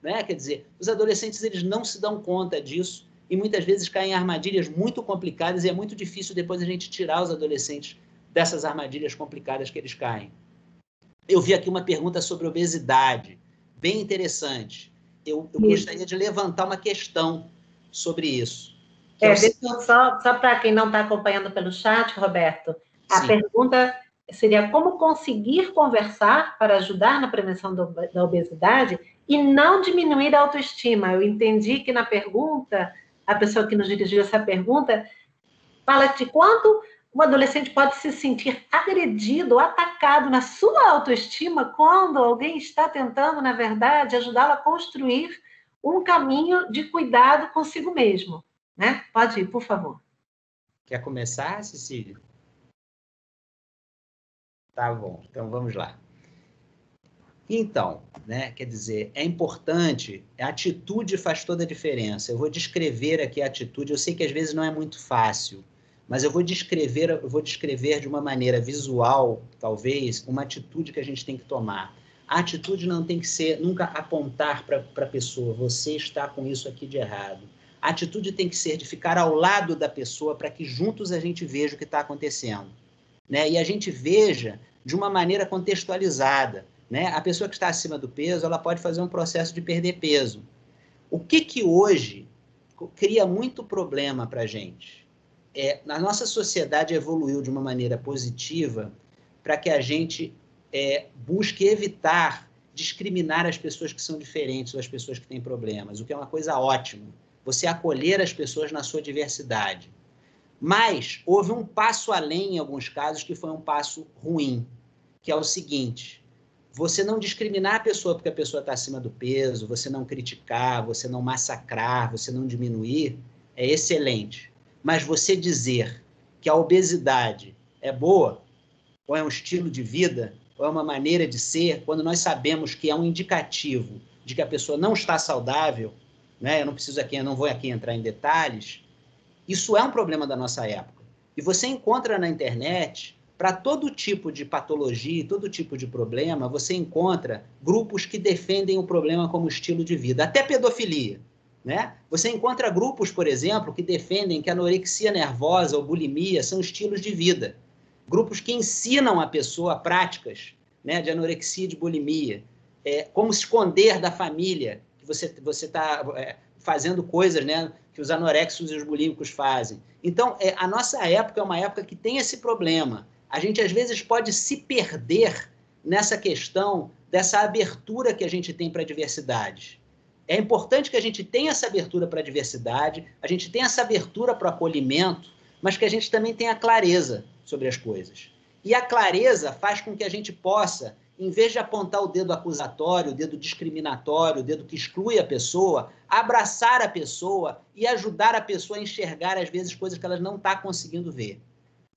né? Quer dizer, os adolescentes eles não se dão conta disso e muitas vezes caem em armadilhas muito complicadas e é muito difícil depois a gente tirar os adolescentes dessas armadilhas complicadas que eles caem. Eu vi aqui uma pergunta sobre obesidade, bem interessante. Eu gostaria de levantar uma questão sobre isso. Só para quem não está acompanhando pelo chat, Roberto, a pergunta seria como conseguir conversar para ajudar na prevenção da obesidade e não diminuir a autoestima. Eu entendi que na pergunta, a pessoa que nos dirigiu essa pergunta fala de quanto um adolescente pode se sentir agredido, atacado na sua autoestima quando alguém está tentando, na verdade, ajudá-lo a construir um caminho de cuidado consigo mesmo. Né? Pode ir, por favor. Quer começar, Cecília? Tá bom, então vamos lá. Então, né, quer dizer, é importante, a atitude faz toda a diferença. Eu vou descrever aqui a atitude, eu sei que às vezes não é muito fácil, mas eu vou descrever de uma maneira visual, talvez, uma atitude que a gente tem que tomar. A atitude não tem que ser nunca apontar para a pessoa, você está com isso aqui de errado. A atitude tem que ser de ficar ao lado da pessoa para que juntos a gente veja o que está acontecendo, né? E a gente veja de uma maneira contextualizada, né? A pessoa que está acima do peso, ela pode fazer um processo de perder peso. O que hoje cria muito problema para a gente? A nossa sociedade evoluiu de uma maneira positiva para que a gente busque evitar discriminar as pessoas que são diferentes ou as pessoas que têm problemas, o que é uma coisa ótima. Você acolher as pessoas na sua diversidade. Mas houve um passo além, em alguns casos, que foi um passo ruim, que é o seguinte: você não discriminar a pessoa porque a pessoa está acima do peso, você não criticar, você não massacrar, você não diminuir, é excelente. Mas você dizer que a obesidade é boa, ou é um estilo de vida, ou é uma maneira de ser, quando nós sabemos que é um indicativo de que a pessoa não está saudável, né? Eu não vou aqui entrar em detalhes, isso é um problema da nossa época. E você encontra na internet, para todo tipo de patologia, todo tipo de problema, você encontra grupos que defendem o problema como estilo de vida, até pedofilia, né? Você encontra grupos, por exemplo, que defendem que a anorexia nervosa ou bulimia são estilos de vida. grupos que ensinam a pessoa práticas, né, de anorexia e de bulimia, como se esconder da família, que você está fazendo coisas, né, que os anoréxicos e os bulímicos fazem. Então, a nossa época é uma época que tem esse problema. A gente, às vezes, pode se perder nessa questão dessa abertura que a gente tem para a diversidade. É importante que a gente tenha essa abertura para a diversidade, a gente tenha essa abertura para o acolhimento, mas que a gente também tenha clareza sobre as coisas. E a clareza faz com que a gente possa, em vez de apontar o dedo acusatório, o dedo discriminatório, o dedo que exclui a pessoa, abraçar a pessoa e ajudar a pessoa a enxergar, às vezes, coisas que ela não está conseguindo ver.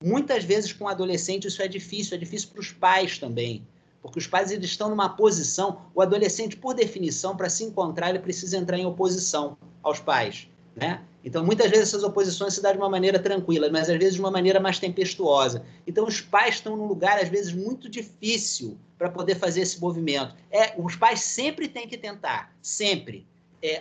Muitas vezes, com adolescente, isso é difícil para os pais também, porque os pais eles estão numa posição, o adolescente, por definição, para se encontrar, ele precisa entrar em oposição aos pais, né? Então, muitas vezes, essas oposições se dão de uma maneira tranquila, mas, às vezes, de uma maneira mais tempestuosa. Então, os pais estão num lugar, às vezes, muito difícil para poder fazer esse movimento. Os pais sempre têm que tentar, sempre.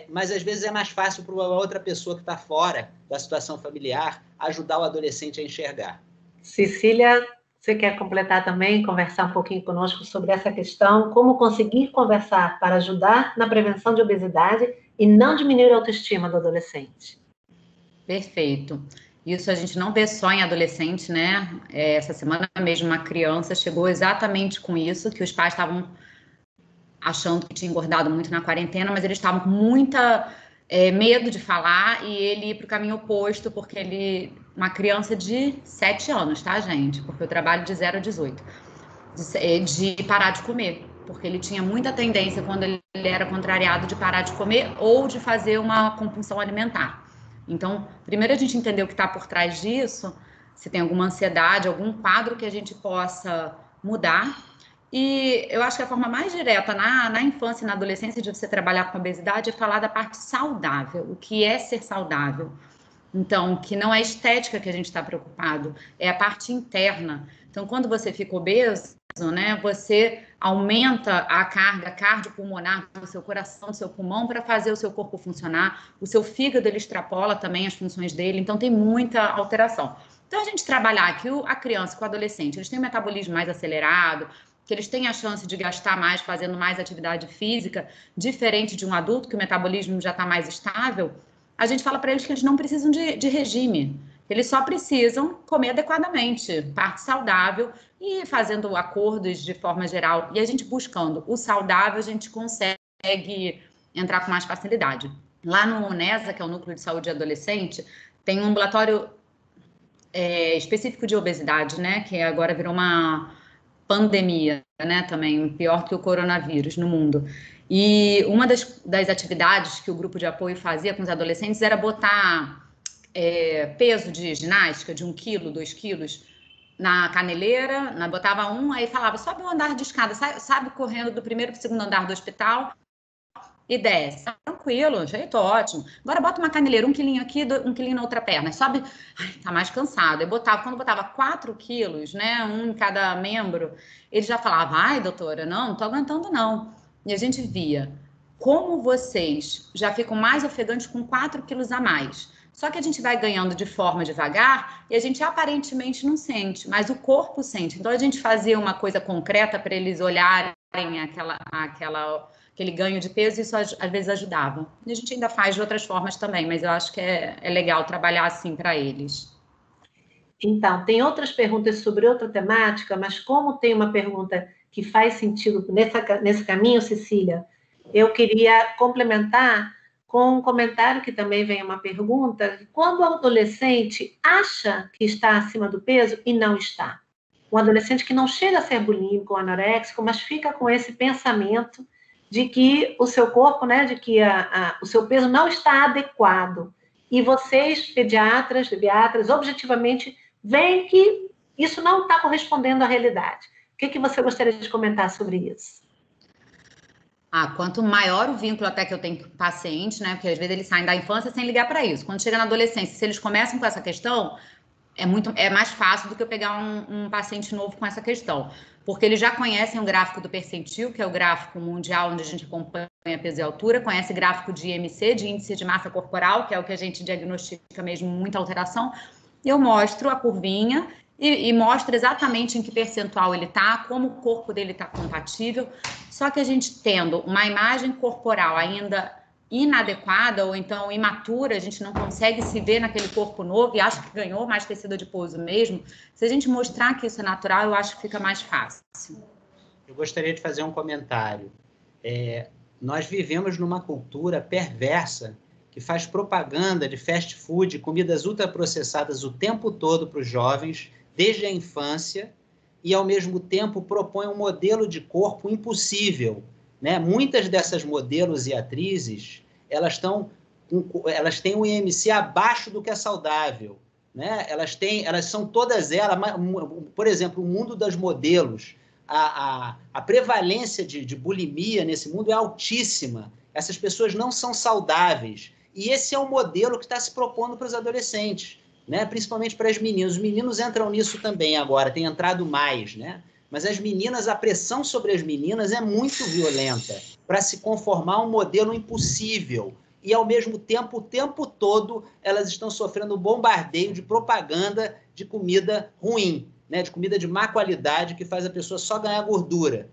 Mas, às vezes, é mais fácil para uma outra pessoa que está fora da situação familiar ajudar o adolescente a enxergar. Cecília, você quer completar também, conversar um pouquinho conosco sobre essa questão, como conseguir conversar para ajudar na prevenção de obesidade e não diminuir a autoestima do adolescente? Perfeito. Isso a gente não vê só em adolescente, né? Essa semana mesmo uma criança chegou exatamente com isso, que os pais estavam achando que tinha engordado muito na quarentena, mas eles estavam com muita medo de falar e ele ir para o caminho oposto, porque uma criança de 7 anos, tá, gente? Porque eu trabalho de 0 a 18, de parar de comer, porque ele tinha muita tendência, quando ele era contrariado, de parar de comer ou de fazer uma compulsão alimentar. Então, primeiro a gente entender o que está por trás disso, se tem alguma ansiedade, algum quadro que a gente possa mudar. E eu acho que a forma mais direta na infância e na adolescência de você trabalhar com obesidade é falar da parte saudável, o que é ser saudável. Então, que não é estética que a gente está preocupado, é a parte interna. Então, quando você fica obeso, né, você aumenta a carga cardiopulmonar do seu coração, do seu pulmão, para fazer o seu corpo funcionar. O seu fígado, ele extrapola também as funções dele, então tem muita alteração. Então, a gente trabalhar que a criança com o adolescente, eles têm um metabolismo mais acelerado, que eles têm a chance de gastar mais fazendo mais atividade física, diferente de um adulto, que o metabolismo já está mais estável, a gente fala para eles que eles não precisam de regime, eles só precisam comer adequadamente, parte saudável, e fazendo acordos de forma geral. E a gente buscando o saudável, a gente consegue entrar com mais facilidade. Lá no UNESA, que é o Núcleo de Saúde de Adolescente, tem um ambulatório específico de obesidade, né? Que agora virou uma pandemia, né? Também pior que o coronavírus no mundo. E uma das atividades que o grupo de apoio fazia com os adolescentes era botar peso de ginástica de 1 quilo, 2 quilos na caneleira, botava aí falava, sobe um andar de escada, sabe correndo do primeiro para o segundo andar do hospital e desce. Tranquilo, jeito ótimo. Agora bota uma caneleira, 1 quilinho aqui, 1 quilinho na outra perna. Sobe, tá mais cansado. Quando botava 4 quilos, né, um em cada membro, ele já falava, ai, doutora, não tô aguentando não. E a gente via como vocês já ficam mais ofegantes com 4 quilos a mais. Só que a gente vai ganhando de forma devagar e a gente aparentemente não sente, mas o corpo sente. Então a gente fazia uma coisa concreta para eles olharem aquele ganho de peso, e isso às vezes ajudava. E a gente ainda faz de outras formas também, mas eu acho que é legal trabalhar assim para eles. Então, tem outras perguntas sobre outra temática, mas como tem uma pergunta que faz sentido nesse caminho, Cecília, eu queria complementar com um comentário que também vem uma pergunta: quando o adolescente acha que está acima do peso e não está. Um adolescente que não chega a ser bulímico ou anoréxico, mas fica com esse pensamento de que o seu corpo, né, de que o seu peso não está adequado. E vocês, pediatras, objetivamente, veem que isso não está correspondendo à realidade. O que você gostaria de comentar sobre isso? Quanto maior o vínculo até que eu tenho com o paciente, né? Porque às vezes eles saem da infância sem ligar para isso. Quando chega na adolescência, se eles começam com essa questão, é mais fácil do que eu pegar um paciente novo com essa questão. Porque eles já conhecem o gráfico do percentil, que é o gráfico mundial onde a gente acompanha peso e altura, conhece o gráfico de IMC, de índice de massa corporal, que é o que a gente diagnostica mesmo muita alteração. Eu mostro a curvinha e mostra exatamente em que percentual ele está, como o corpo dele está compatível. Só que a gente tendo uma imagem corporal ainda inadequada ou então imatura, a gente não consegue se ver naquele corpo novo e acha que ganhou mais tecido adiposo mesmo. Se a gente mostrar que isso é natural, eu acho que fica mais fácil. Eu gostaria de fazer um comentário. Nós vivemos numa cultura perversa que faz propaganda de fast food, comidas ultraprocessadas o tempo todo para os jovens, desde a infância, e, ao mesmo tempo, propõe um modelo de corpo impossível, né? Muitas dessas modelos e atrizes, elas têm um IMC abaixo do que é saudável, né? Elas são todas elas, por exemplo, o mundo das modelos, a prevalência de bulimia nesse mundo é altíssima. Essas pessoas não são saudáveis. E esse é o modelo que está se propondo para os adolescentes, né? Principalmente para as meninas. Os meninos entram nisso também agora, tem entrado mais, né? Mas as meninas, a pressão sobre as meninas é muito violenta para se conformar a um modelo impossível. E, ao mesmo tempo, o tempo todo, elas estão sofrendo um bombardeio de propaganda de comida ruim, né? De comida de má qualidade, que faz a pessoa só ganhar gordura.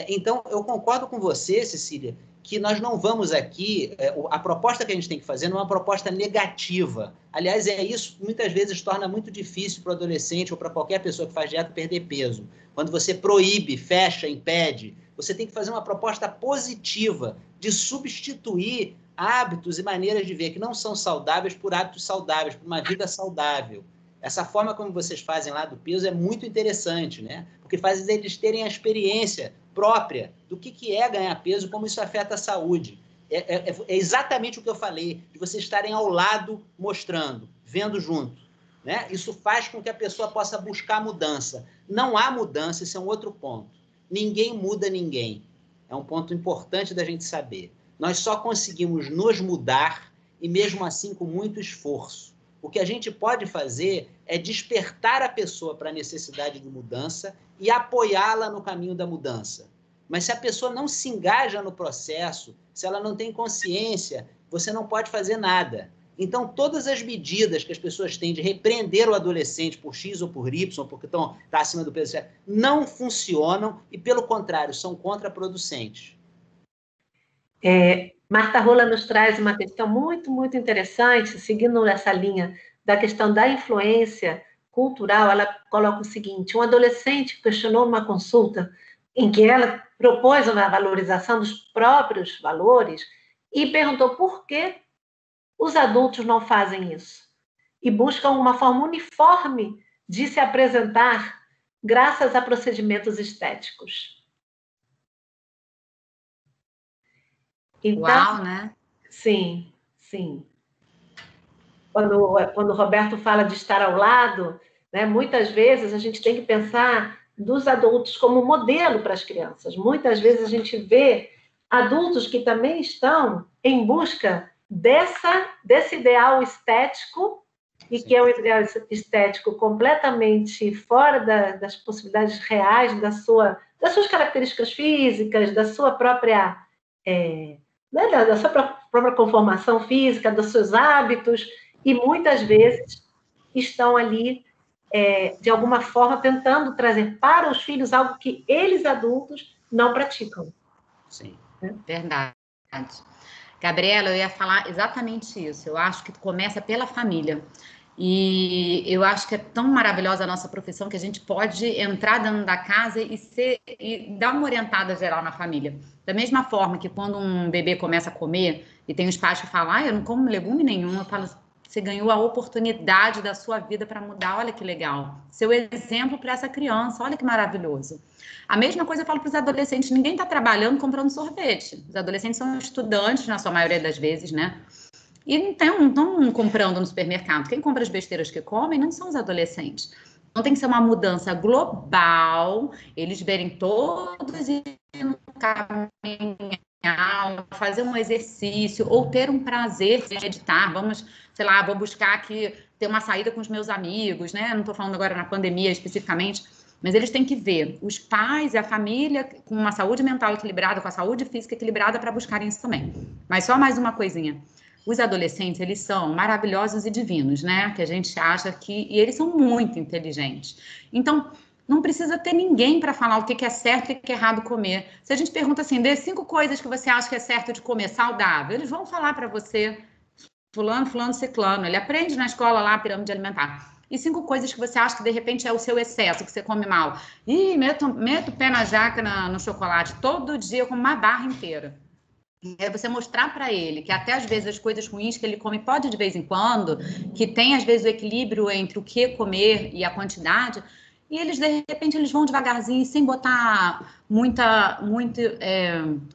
Então, eu concordo com você, Cecília, que nós não vamos aqui... a proposta que a gente tem que fazer não é uma proposta negativa. Aliás, isso muitas vezes torna muito difícil para o adolescente ou para qualquer pessoa que faz dieta perder peso. Quando você proíbe, fecha, impede, você tem que fazer uma proposta positiva de substituir hábitos e maneiras de ver que não são saudáveis por hábitos saudáveis, por uma vida saudável. Essa forma como vocês fazem lá do peso é muito interessante, né? Porque faz eles terem a experiência própria do que é ganhar peso, como isso afeta a saúde. É exatamente o que eu falei, de vocês estarem ao lado, mostrando, vendo junto, né? Isso faz com que a pessoa possa buscar mudança. Não há mudança, esse é um outro ponto. Ninguém muda ninguém. É um ponto importante da gente saber. Nós só conseguimos nos mudar, e mesmo assim com muito esforço. O que a gente pode fazer é despertar a pessoa para a necessidade de mudança e apoiá-la no caminho da mudança. Mas se a pessoa não se engaja no processo, se ela não tem consciência, você não pode fazer nada. Então, todas as medidas que as pessoas têm de repreender o adolescente por X ou por Y, porque está acima do peso, não funcionam e, pelo contrário, são contraproducentes. Marta Rola nos traz uma questão muito, muito interessante, seguindo essa linha da questão da influência cultural. Ela coloca o seguinte: um adolescente questionou numa consulta em que ela propôs a valorização dos próprios valores e perguntou por que os adultos não fazem isso e buscam uma forma uniforme de se apresentar graças a procedimentos estéticos. Então, uau, né? Sim, sim. Quando o Roberto fala de estar ao lado, né, muitas vezes a gente tem que pensar dos adultos como modelo para as crianças. Muitas vezes a gente vê adultos que também estão em busca desse ideal estético, e que é um ideal estético completamente fora das possibilidades reais das suas características físicas, da sua própria... da sua própria conformação física, dos seus hábitos, e muitas vezes estão ali, de alguma forma, tentando trazer para os filhos algo que eles, adultos, não praticam. Sim, verdade. Gabriela, eu ia falar exatamente isso. Eu acho que começa pela família. E eu acho que é tão maravilhosa a nossa profissão que a gente pode entrar dentro da casa e dar uma orientada geral na família. Da mesma forma que quando um bebê começa a comer e tem os pais que falam, eu não como legume nenhum, eu falo, você ganhou a oportunidade da sua vida para mudar, olha que legal. Seu exemplo para essa criança, olha que maravilhoso. A mesma coisa eu falo para os adolescentes, ninguém está trabalhando comprando sorvete. Os adolescentes são estudantes, na sua maioria das vezes, né? E não estão comprando no supermercado. Quem compra as besteiras que comem não são os adolescentes. Então tem que ser uma mudança global, eles verem todos no caminho, fazer um exercício, ou ter um prazer de meditar, vou buscar aqui, ter uma saída com os meus amigos, né? Não estou falando agora na pandemia especificamente, mas eles têm que ver os pais e a família com uma saúde mental equilibrada, com a saúde física equilibrada para buscarem isso também. Mas só mais uma coisinha. os adolescentes, eles são maravilhosos e divinos, né? Que a gente acha que... E eles são muito inteligentes. Então, não precisa ter ninguém para falar o que é certo e o que é errado comer. Se a gente pergunta assim, dê 5 coisas que você acha que é certo de comer, saudável, eles vão falar para você, fulano, fulano, ciclano. Ele aprende na escola lá a pirâmide alimentar. E 5 coisas que você acha que, de repente, é o seu excesso, que você come mal. Ih, meto o pé na jaca no chocolate. Todo dia eu como uma barra inteira. É você mostrar para ele que até às vezes as coisas ruins que ele come pode de vez em quando, que tem às vezes o equilíbrio entre o que comer e a quantidade, e eles de repente eles vão devagarzinho, sem botar muita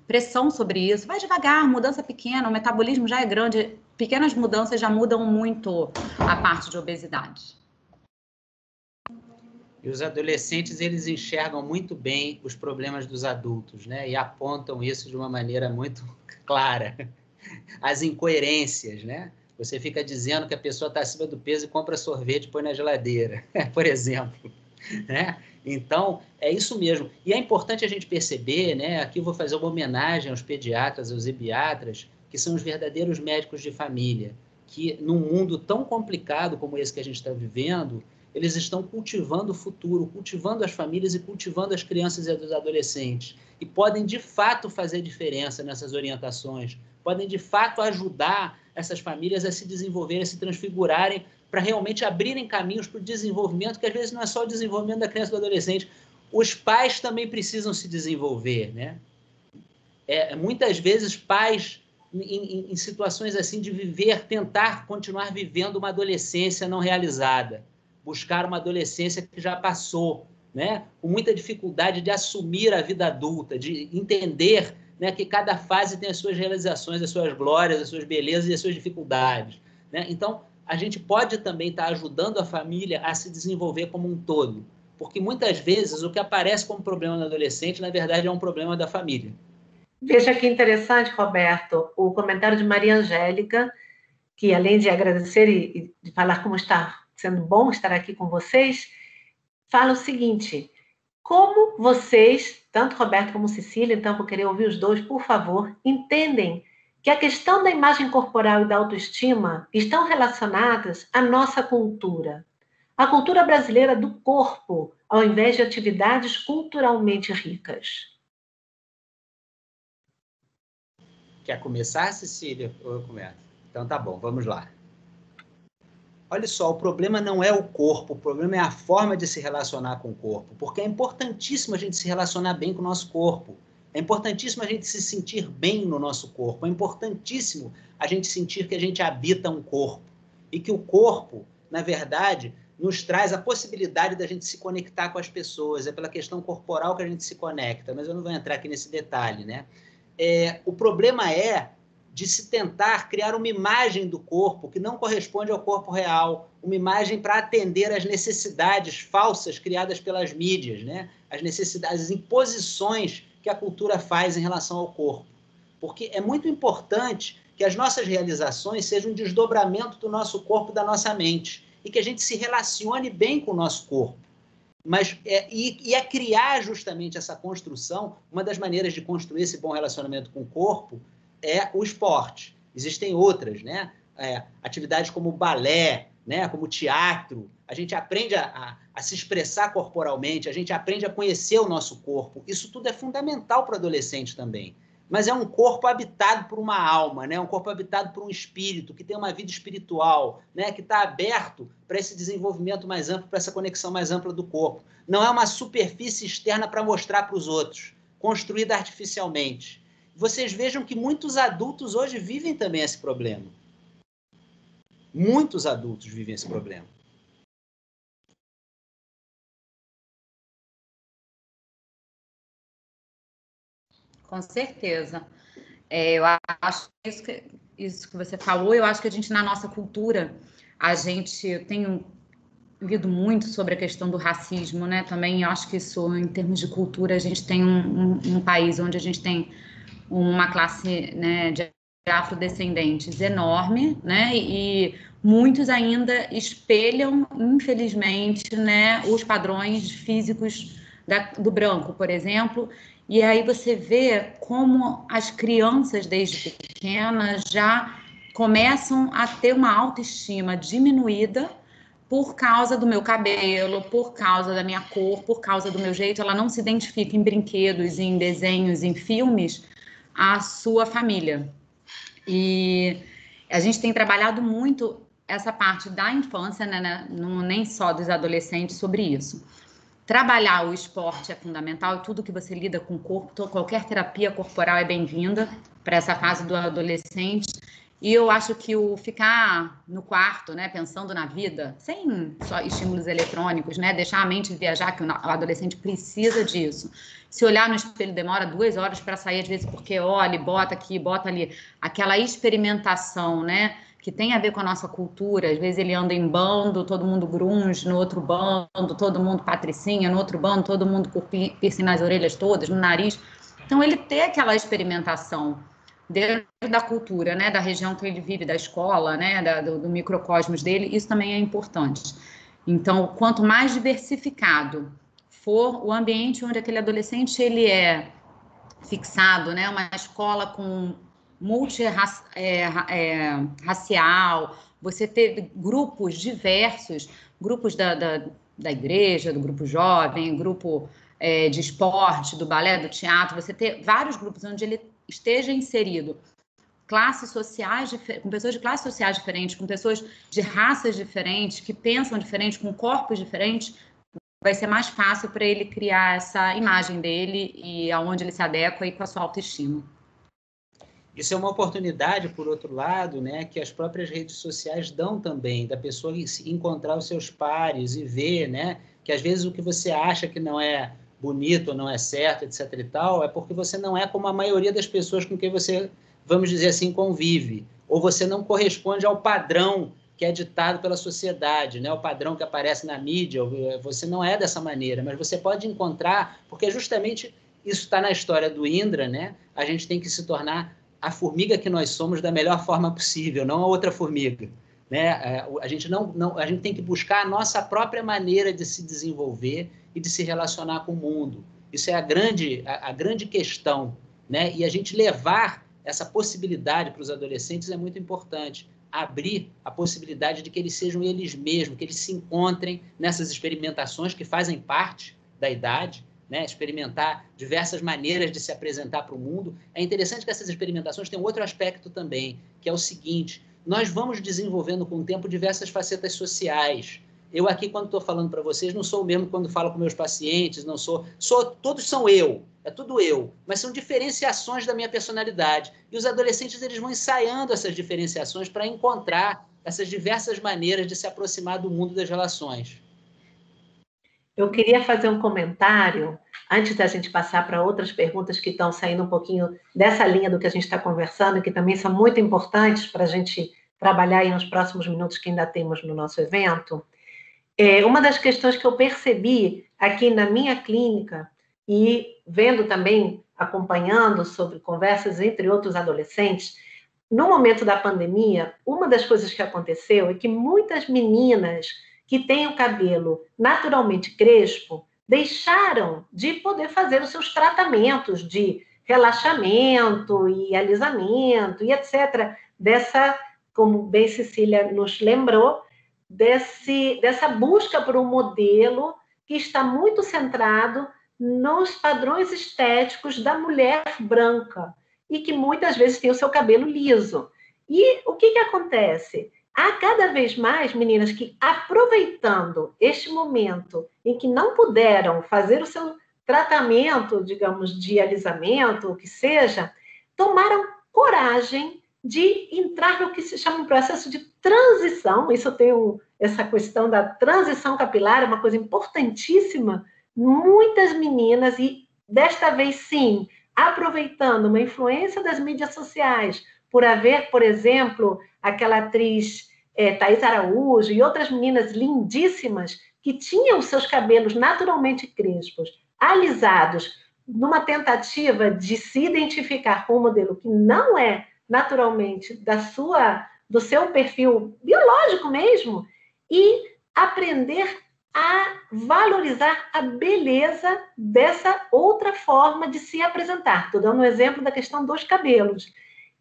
pressão sobre isso. Vai devagar, mudança pequena, o metabolismo já é grande, pequenas mudanças já mudam muito a parte de obesidade. E os adolescentes, eles enxergam muito bem os problemas dos adultos, né? E apontam isso de uma maneira muito clara. As incoerências, né? Você fica dizendo que a pessoa está acima do peso e compra sorvete e põe na geladeira, por exemplo, né? Então, é isso mesmo. E é importante a gente perceber, né? Aqui eu vou fazer uma homenagem aos pediatras, aos ebiatras, que são os verdadeiros médicos de família, que num mundo tão complicado como esse que a gente está vivendo, eles estão cultivando o futuro, cultivando as famílias e cultivando as crianças e os adolescentes. E podem, de fato, fazer diferença nessas orientações. Podem, de fato, ajudar essas famílias a se desenvolverem, a se transfigurarem, para realmente abrirem caminhos para o desenvolvimento, que às vezes não é só o desenvolvimento da criança e do adolescente. Os pais também precisam se desenvolver, né? Muitas vezes, pais, em situações assim de viver, tentar continuar vivendo uma adolescência não realizada, buscar uma adolescência que já passou, né? Com muita dificuldade de assumir a vida adulta, de entender, né, que cada fase tem as suas realizações, as suas glórias, as suas belezas e as suas dificuldades, né? Então, a gente pode também estar ajudando a família a se desenvolver como um todo, porque muitas vezes o que aparece como problema no adolescente, na verdade, é um problema da família. Veja que interessante, Roberto, o comentário de Maria Angélica, que além de agradecer e de falar como está sendo bom estar aqui com vocês, fala o seguinte: como vocês, tanto Roberto como Cecília, então vou querer ouvir os dois, por favor, entendem que a questão da imagem corporal e da autoestima estão relacionadas à nossa cultura. A cultura brasileira do corpo, ao invés de atividades culturalmente ricas. Quer começar, Cecília? Ou eu começo? Então tá bom, vamos lá. Olha só, o problema não é o corpo, o problema é a forma de se relacionar com o corpo, porque é importantíssimo a gente se relacionar bem com o nosso corpo, é importantíssimo a gente se sentir bem no nosso corpo, é importantíssimo a gente sentir que a gente habita um corpo, e que o corpo, na verdade, nos traz a possibilidade da gente se conectar com as pessoas, é pela questão corporal que a gente se conecta, mas eu não vou entrar aqui nesse detalhe, né? O problema é de se tentar criar uma imagem do corpo que não corresponde ao corpo real, uma imagem para atender às necessidades falsas criadas pelas mídias, né? As necessidades, as imposições que a cultura faz em relação ao corpo. Porque é muito importante que as nossas realizações sejam um desdobramento do nosso corpo, da nossa mente, e que a gente se relacione bem com o nosso corpo. Mas é criar justamente essa construção. Uma das maneiras de construir esse bom relacionamento com o corpo é o esporte. Existem outras, né? Atividades como balé, né? Como teatro. A gente aprende a se expressar corporalmente, a gente aprende a conhecer o nosso corpo. Isso tudo é fundamental para o adolescente também. Mas é um corpo habitado por uma alma, né? Um corpo habitado por um espírito, que tem uma vida espiritual, né? Que está aberto para esse desenvolvimento mais amplo, para essa conexão mais ampla do corpo. Não é uma superfície externa para mostrar para os outros, construída artificialmente. Vocês vejam que muitos adultos hoje vivem também esse problema. Muitos adultos vivem esse problema. Com certeza. Eu acho que isso que você falou, eu acho que a gente, na nossa cultura, a gente tem lido muito sobre a questão do racismo, né? Também eu acho que isso, em termos de cultura, a gente tem um país onde a gente tem uma classe, né, de afrodescendentes enorme, né? E muitos ainda espelham, infelizmente, né, os padrões físicos do branco, por exemplo. E aí você vê como as crianças, desde pequenas, já começam a ter uma autoestima diminuída por causa do meu cabelo, por causa da minha cor, por causa do meu jeito. Ela não se identifica em brinquedos, em desenhos, em filmes, a sua família. E a gente tem trabalhado muito essa parte da infância, né, nem só dos adolescentes, sobre isso. Trabalhar o esporte é fundamental, e tudo que você lida com o corpo, qualquer terapia corporal é bem-vinda para essa fase do adolescente. E eu acho que o ficar no quarto, né, pensando na vida, sem só estímulos eletrônicos, né, deixar a mente viajar, que o adolescente precisa disso. Se olhar no espelho demora 2 horas para sair, às vezes, porque olha, bota aqui, bota ali. Aquela experimentação, né, que tem a ver com a nossa cultura. Às vezes ele anda em bando, todo mundo grunge, no outro bando, todo mundo patricinha, no outro bando, todo mundo com piercing nas orelhas todas, no nariz. Então, ele ter aquela experimentação dentro da cultura, né, da região que ele vive, da escola, né, do microcosmos dele, isso também é importante. Então, quanto mais diversificado for o ambiente onde aquele adolescente ele é fixado, né, uma escola com multirracial, você ter grupos diversos, grupos da igreja, do grupo jovem, grupo de esporte, do balé, do teatro, você ter vários grupos onde ele esteja inserido, classes sociais, com pessoas de classes sociais diferentes, com pessoas de raças diferentes, que pensam diferente, com corpos diferentes, vai ser mais fácil para ele criar essa imagem dele e aonde ele se adequa e com a sua autoestima. Isso é uma oportunidade, por outro lado, né, que as próprias redes sociais dão também, da pessoa encontrar os seus pares e ver, né, que às vezes o que você acha que não é bonito ou não é certo, etc. e tal, é porque você não é como a maioria das pessoas com quem você, vamos dizer assim, convive. Ou você não corresponde ao padrão que é ditado pela sociedade, né? O padrão que aparece na mídia. Você não é dessa maneira, mas você pode encontrar, porque justamente isso está na história do Indra, né? A gente tem que se tornar a formiga que nós somos da melhor forma possível, não a outra formiga, né? A gente a gente tem que buscar a nossa própria maneira de se desenvolver e de se relacionar com o mundo. Isso é a grande questão, né? E a gente levar essa possibilidade para os adolescentes é muito importante. Abrir a possibilidade de que eles sejam eles mesmos, que eles se encontrem nessas experimentações que fazem parte da idade, né? Experimentar diversas maneiras de se apresentar para o mundo. É interessante que essas experimentações têm outro aspecto também, que é o seguinte: nós vamos desenvolvendo com o tempo diversas facetas sociais. Eu aqui, quando estou falando para vocês, não sou o mesmo quando falo com meus pacientes, não sou, todos são eu, é tudo eu, mas são diferenciações da minha personalidade. E os adolescentes eles vão ensaiando essas diferenciações para encontrar essas diversas maneiras de se aproximar do mundo das relações. Eu queria fazer um comentário, antes da gente passar para outras perguntas que estão saindo um pouquinho dessa linha do que a gente está conversando, que também são muito importantes para a gente trabalhar aí nos próximos minutos que ainda temos no nosso evento. Uma das questões que eu percebi aqui na minha clínica, e vendo também, acompanhando sobre conversas entre outros adolescentes, no momento da pandemia, uma das coisas que aconteceu é que muitas meninas que têm o cabelo naturalmente crespo deixaram de poder fazer os seus tratamentos de relaxamento e alisamento e etc. Como bem Cecília nos lembrou, dessa busca por um modelo que está muito centrado nos padrões estéticos da mulher branca e que muitas vezes tem o seu cabelo liso. E o que acontece? Há cada vez mais meninas que, aproveitando este momento em que não puderam fazer o seu tratamento, digamos, de alisamento, o que seja, tomaram coragem de entrar no que se chama um processo de transição. Isso tem essa questão da transição capilar, é uma coisa importantíssima. Muitas meninas, e desta vez sim, aproveitando uma influência das mídias sociais, por haver, por exemplo, aquela atriz Thaís Araújo e outras meninas lindíssimas que tinham seus cabelos naturalmente crespos, alisados, numa tentativa de se identificar com um modelo que não é naturalmente do seu perfil biológico mesmo, e aprender a valorizar a beleza dessa outra forma de se apresentar. Estou dando um exemplo da questão dos cabelos.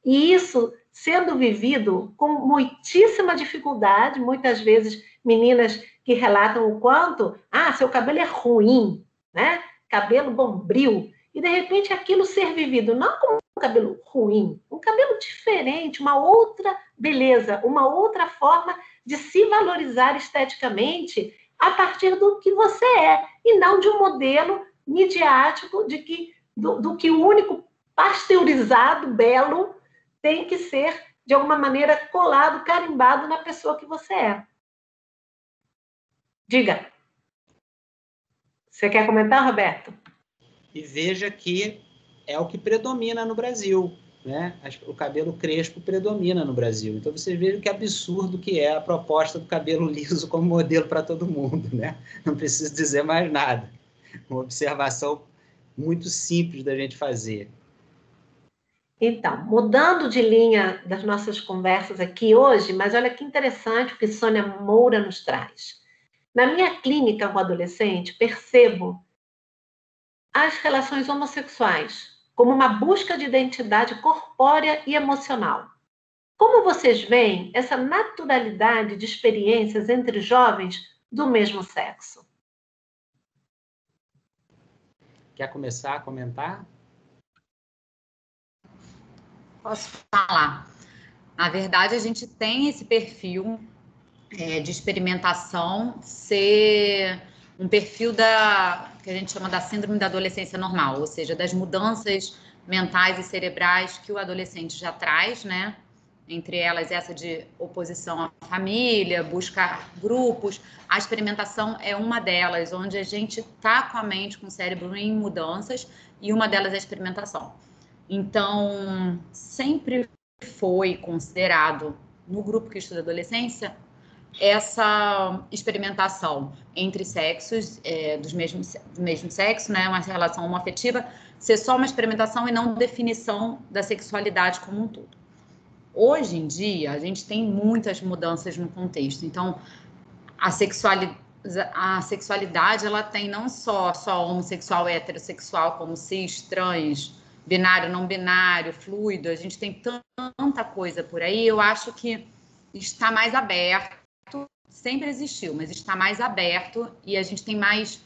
E isso sendo vivido com muitíssima dificuldade, muitas vezes meninas que relatam o quanto, seu cabelo é ruim, né? Cabelo bombril. E, de repente, aquilo ser vivido não como um cabelo ruim, um cabelo diferente, uma outra beleza, uma outra forma de se valorizar esteticamente a partir do que você é, e não de um modelo midiático do que o único pasteurizado, belo, tem que ser, de alguma maneira, colado, carimbado na pessoa que você é. Diga. Você quer comentar, Roberto? E veja que é o que predomina no Brasil, né? O cabelo crespo predomina no Brasil. Então, você vê que absurdo que é a proposta do cabelo liso como modelo para todo mundo, né? Não preciso dizer mais nada. Uma observação muito simples da gente fazer. Então, mudando de linha das nossas conversas aqui hoje, mas olha que interessante o que Sônia Moura nos traz. Na minha clínica com adolescente, percebo as relações homossexuais como uma busca de identidade corpórea e emocional. Como vocês veem essa naturalidade de experiências entre jovens do mesmo sexo? Quer começar a comentar? Posso falar. Na verdade, a gente tem esse perfil de experimentação ser um perfil que a gente chama da síndrome da adolescência normal, ou seja, das mudanças mentais e cerebrais que o adolescente já traz, né? Entre elas essa de oposição à família, buscar grupos. A experimentação é uma delas, onde a gente está com a mente, com o cérebro em mudanças, e uma delas é a experimentação. Então, sempre foi considerado, no grupo que estuda adolescência, essa experimentação entre sexos do mesmo sexo, né, uma relação homoafetiva, ser só uma experimentação e não definição da sexualidade como um todo. Hoje em dia, a gente tem muitas mudanças no contexto. Então, a sexualidade, ela tem não só homossexual, heterossexual, como cis, trans, binário, não binário, fluido. A gente tem tanta coisa por aí. Eu acho que está mais aberto. Sempre existiu, mas está mais aberto e a gente tem mais...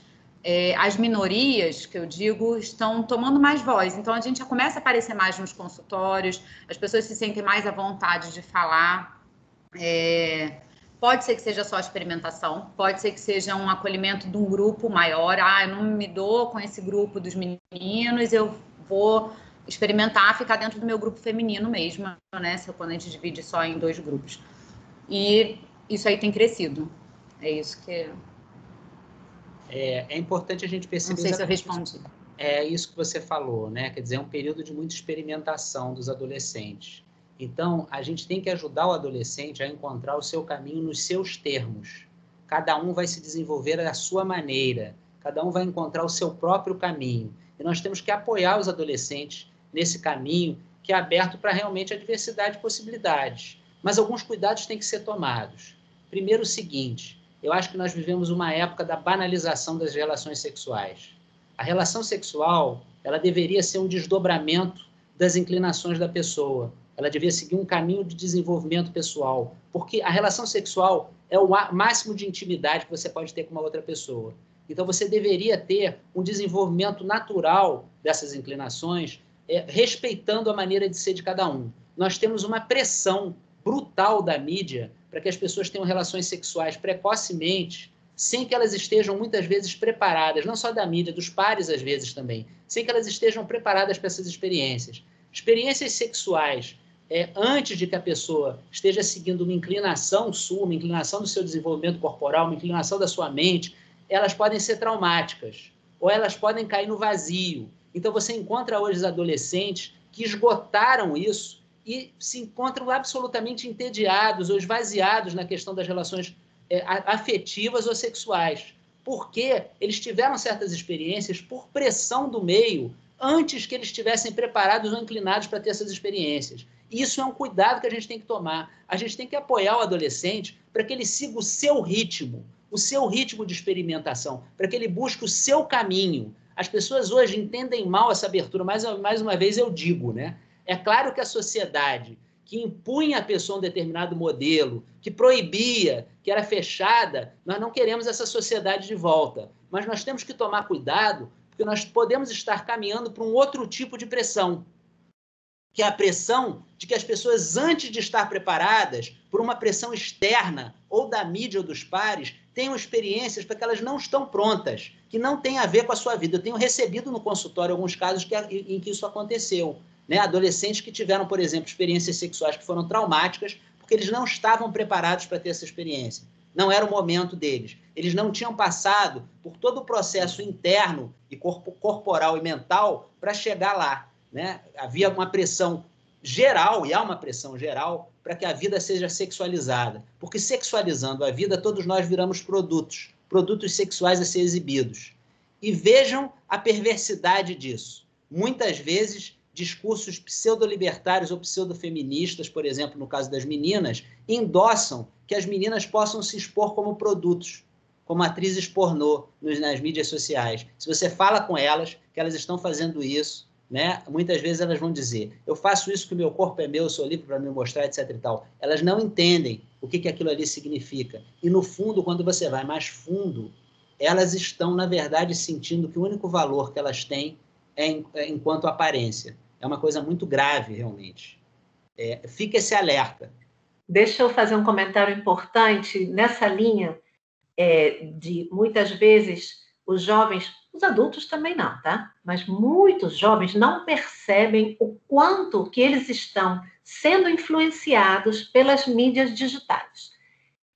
as minorias, que eu digo, estão tomando mais voz. Então, a gente já começa a aparecer mais nos consultórios, as pessoas se sentem mais à vontade de falar. Pode ser que seja só experimentação, pode ser que seja um acolhimento de um grupo maior. Eu não me dou com esse grupo dos meninos, eu vou experimentar ficar dentro do meu grupo feminino mesmo, né? Quando a gente divide só em 2 grupos. E isso aí tem crescido. É isso que... É importante a gente perceber... Não sei se eu respondi. É isso que você falou, né? Quer dizer, é um período de muita experimentação dos adolescentes. Então, a gente tem que ajudar o adolescente a encontrar o seu caminho nos seus termos. Cada um vai se desenvolver da sua maneira, cada um vai encontrar o seu próprio caminho. E nós temos que apoiar os adolescentes nesse caminho que é aberto para realmente a diversidade de possibilidades. Mas alguns cuidados têm que ser tomados. Primeiro, o seguinte, eu acho que nós vivemos uma época da banalização das relações sexuais. A relação sexual, ela deveria ser um desdobramento das inclinações da pessoa. Ela deveria seguir um caminho de desenvolvimento pessoal, porque a relação sexual é o máximo de intimidade que você pode ter com uma outra pessoa. Então, você deveria ter um desenvolvimento natural dessas inclinações, respeitando a maneira de ser de cada um. Nós temos uma pressão brutal da mídia para que as pessoas tenham relações sexuais precocemente, sem que elas estejam muitas vezes preparadas, não só da mídia, dos pares às vezes também, sem que elas estejam preparadas para essas experiências. Experiências sexuais, antes de que a pessoa esteja seguindo uma inclinação sua, uma inclinação do seu desenvolvimento corporal, uma inclinação da sua mente, elas podem ser traumáticas, ou elas podem cair no vazio. Então, você encontra hoje os adolescentes que esgotaram isso e se encontram absolutamente entediados ou esvaziados na questão das relações afetivas ou sexuais, porque eles tiveram certas experiências por pressão do meio antes que eles estivessem preparados ou inclinados para ter essas experiências. E isso é um cuidado que a gente tem que tomar. A gente tem que apoiar o adolescente para que ele siga o seu ritmo de experimentação, para que ele busque o seu caminho. As pessoas hoje entendem mal essa abertura, mais uma vez eu digo, né? É claro que a sociedade que impunha a pessoa um determinado modelo, que proibia, que era fechada, nós não queremos essa sociedade de volta. Mas nós temos que tomar cuidado, porque nós podemos estar caminhando para um outro tipo de pressão, que é a pressão de que as pessoas, antes de estar preparadas por uma pressão externa, ou da mídia ou dos pares, tenham experiências para que elas não estão prontas, que não tem a ver com a sua vida. Eu tenho recebido no consultório alguns casos em que isso aconteceu. Né? Adolescentes que tiveram, por exemplo, experiências sexuais que foram traumáticas, porque eles não estavam preparados para ter essa experiência. Não era o momento deles. Eles não tinham passado por todo o processo interno e corporal e mental para chegar lá. Né? Havia uma pressão geral, e há uma pressão geral, para que a vida seja sexualizada. Porque sexualizando a vida, todos nós viramos produtos sexuais a ser exibidos. E vejam a perversidade disso. Muitas vezes, discursos pseudo-libertários ou pseudo-feministas, por exemplo, no caso das meninas, endossam que as meninas possam se expor como produtos, como atrizes pornô nas mídias sociais. Se você fala com elas que elas estão fazendo isso, né? Muitas vezes elas vão dizer, eu faço isso que o meu corpo é meu, eu sou livre para me mostrar, etc. e tal. Elas não entendem o que aquilo ali significa. E, no fundo, quando você vai mais fundo, elas estão, na verdade, sentindo que o único valor que elas têm é enquanto aparência. É uma coisa muito grave, realmente. Fica esse alerta. Deixa eu fazer um comentário importante nessa linha de, muitas vezes, os jovens, os adultos também não, tá? Mas muitos jovens não percebem o quanto que eles estão sendo influenciados pelas mídias digitais.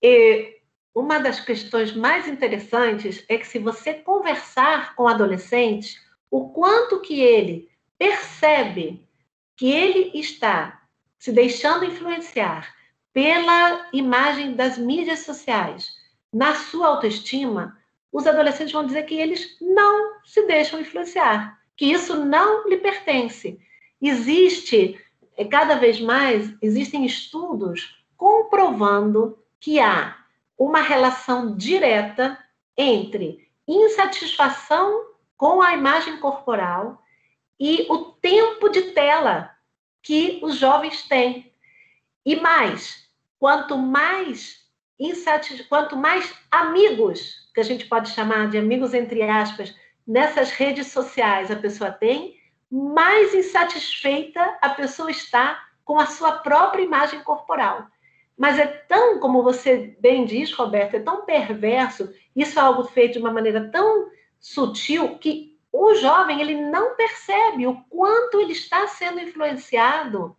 E uma das questões mais interessantes é que, se você conversar com adolescentes, o quanto que ele percebe que ele está se deixando influenciar pela imagem das mídias sociais na sua autoestima, os adolescentes vão dizer que eles não se deixam influenciar, que isso não lhe pertence. Cada vez mais, existem estudos comprovando que há uma relação direta entre insatisfação com a imagem corporal e o tempo de tela que os jovens têm. E mais, quanto mais amigos, que a gente pode chamar de amigos entre aspas, nessas redes sociais a pessoa tem, mais insatisfeita a pessoa está com a sua própria imagem corporal. Mas é tão, como você bem diz, Roberto, é tão perverso, isso é algo feito de uma maneira tão sutil que o jovem ele não percebe o quanto ele está sendo influenciado.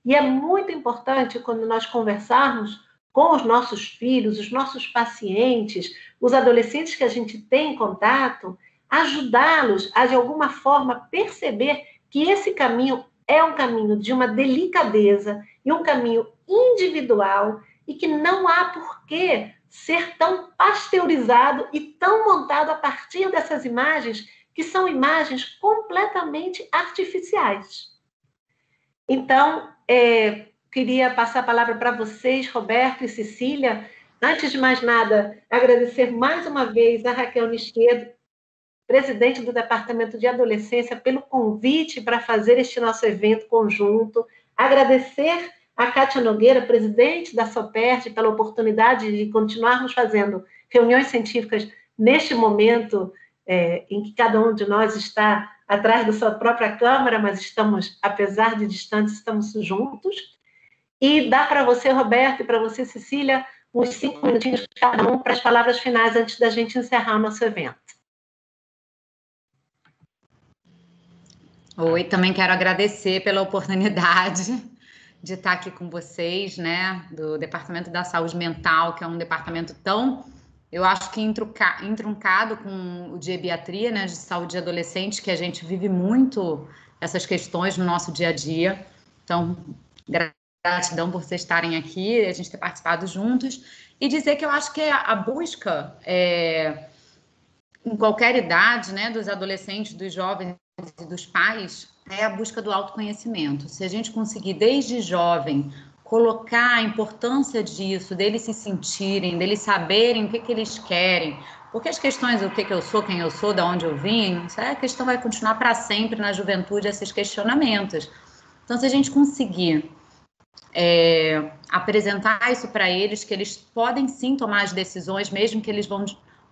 E é muito importante, quando nós conversarmos com os nossos filhos, os nossos pacientes, os adolescentes que a gente tem contato, ajudá-los a, de alguma forma, perceber que esse caminho é um caminho de uma delicadeza e um caminho individual e que não há por que ser tão pasteurizado e tão montado a partir dessas imagens, que são imagens completamente artificiais. Então, queria passar a palavra para vocês, Roberto e Cecília. Antes de mais nada, agradecer mais uma vez a Raquel Nisquedo, presidente do Departamento de Adolescência, pelo convite para fazer este nosso evento conjunto. Agradecer a Kátia Nogueira, presidente da SOPERJ, pela oportunidade de continuarmos fazendo reuniões científicas neste momento em que cada um de nós está atrás da sua própria câmara, mas estamos, apesar de distantes, estamos juntos. E dá para você, Roberto, e para você, Cecília, uns 5 minutinhos cada um para as palavras finais antes da gente encerrar o nosso evento. Oi, também quero agradecer pela oportunidade de estar aqui com vocês, né, do Departamento da Saúde Mental, que é um departamento tão, eu acho que entroncado com o de pediatria, né, de saúde de adolescente, que a gente vive muito essas questões no nosso dia a dia. Então, gratidão por vocês estarem aqui, a gente ter participado juntos, e dizer que eu acho que a busca, em qualquer idade, né, dos adolescentes, dos jovens e dos pais, é a busca do autoconhecimento. Se a gente conseguir, desde jovem, colocar a importância disso, deles se sentirem, deles saberem o que eles querem, porque as questões do que eu sou, quem eu sou, de onde eu vim, a questão vai continuar para sempre na juventude, esses questionamentos. Então, se a gente conseguir apresentar isso para eles, que eles podem sim tomar as decisões, mesmo que eles vão